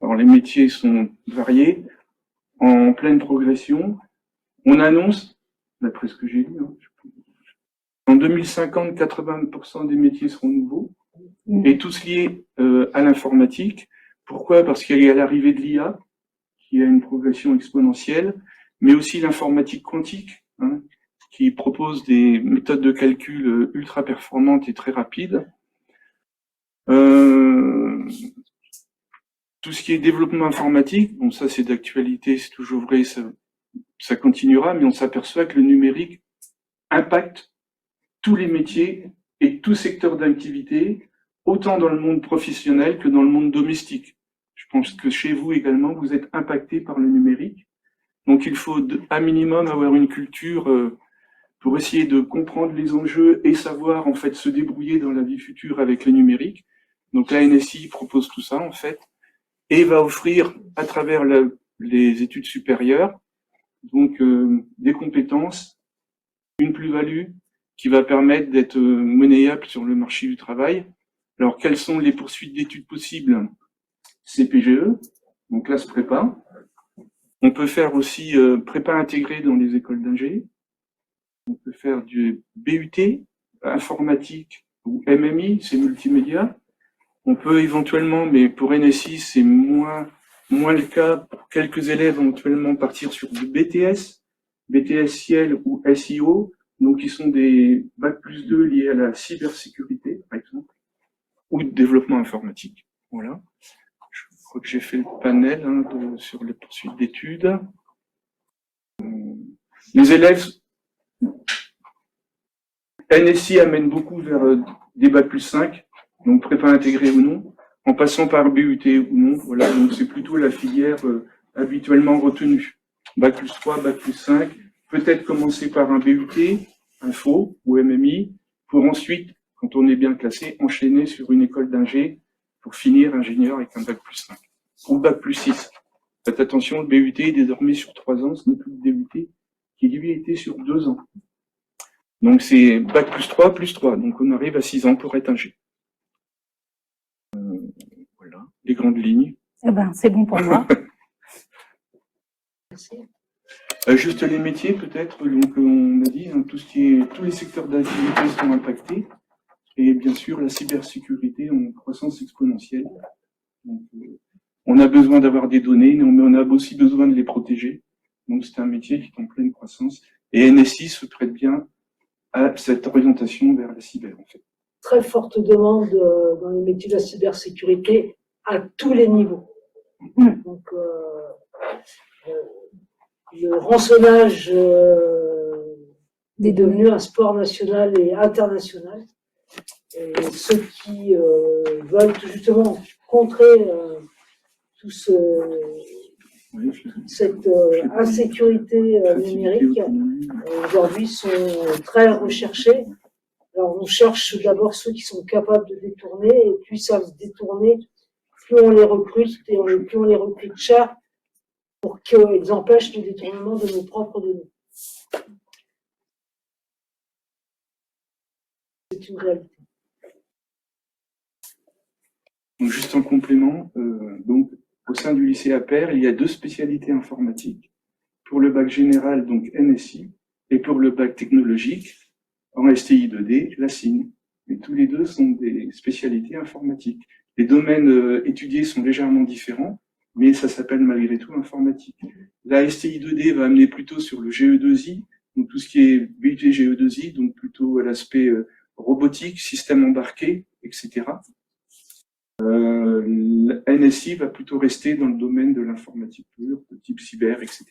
Alors, les métiers sont variés, en pleine progression. On annonce, d'après ce que j'ai lu, hein, en 2050, 80% des métiers seront nouveaux, et tous liés à l'informatique. Pourquoi? Parce qu'il y a l'arrivée de l'IA, qui a une progression exponentielle, mais aussi l'informatique quantique, hein, qui propose des méthodes de calcul ultra performantes et très rapides. Tout ce qui est développement informatique, bon ça c'est d'actualité, c'est toujours vrai, ça continuera, mais on s'aperçoit que le numérique impacte tous les métiers et tous secteurs d'activité, autant dans le monde professionnel que dans le monde domestique. Je pense que chez vous également, vous êtes impacté par le numérique. Donc il faut à minimum avoir une culture pour essayer de comprendre les enjeux et savoir en fait se débrouiller dans la vie future avec le numérique. Donc la NSI propose tout ça en fait et va offrir à travers les études supérieures donc des compétences, une plus-value qui va permettre d'être monnayable sur le marché du travail. Alors quelles sont les poursuites d'études possibles? CPGE, donc classe prépa. On peut faire aussi prépa intégrée dans les écoles d'ingé. On peut faire du BUT, informatique ou MMI, c'est multimédia. On peut éventuellement, mais pour NSI, c'est moins le cas, pour quelques élèves, éventuellement partir sur du BTS, BTS Ciel ou SIO, donc qui sont des Bac+2 liés à la cybersécurité, par exemple, ou de développement informatique. Voilà. Je crois que j'ai fait le panel hein, sur les poursuites d'études. Les élèves, NSI amène beaucoup vers des Bac+5, donc prépa intégrée ou non, en passant par BUT ou non. Voilà, donc c'est plutôt la filière habituellement retenue. Bac+3, Bac+5, peut-être commencer par un BUT, Info ou MMI, pour ensuite, quand on est bien classé, enchaîner sur une école d'ingé pour finir ingénieur avec un Bac+5 ou Bac+6. Faites attention, le BUT est désormais sur 3 ans, ce n'est plus le DUT qui lui était sur 2 ans. Donc c'est Bac+3 +3, donc on arrive à 6 ans pour être ingé. les grandes lignes. Eh ben, c'est bon pour moi. Juste les métiers, peut-être. Donc, on a dit, hein, tous les secteurs d'activité sont impactés. Et bien sûr, la cybersécurité en croissance exponentielle. Donc, on a besoin d'avoir des données, mais on a aussi besoin de les protéger. Donc, c'est un métier qui est en pleine croissance. Et NSI se prête bien à cette orientation vers la cyber, en fait. Très forte demande dans les métiers de la cybersécurité à tous les niveaux. Donc, le rançonnage est devenu un sport national et international. Et ceux qui veulent tout justement contrer cette insécurité numérique, aujourd'hui sont très recherchés. Alors on cherche d'abord ceux qui sont capables de détourner, et plus ça se détourner, plus on les recrute, et plus on les recrute cher pour qu'ils empêchent le détournement de nos propres données. C'est une réalité. Donc, juste en complément, donc, au sein du lycée Appert, il y a 2 spécialités informatiques. Pour le bac général, donc NSI, et pour le bac technologique, en STI 2D, la SIN. Et tous les deux sont des spécialités informatiques. Les domaines étudiés sont légèrement différents, mais ça s'appelle malgré tout informatique. La STI 2D va amener plutôt sur le GE2I, donc tout ce qui est BUT GE2I, donc plutôt à l'aspect robotique, système embarqué, etc. NSI va plutôt rester dans le domaine de l'informatique pure, de type cyber, etc.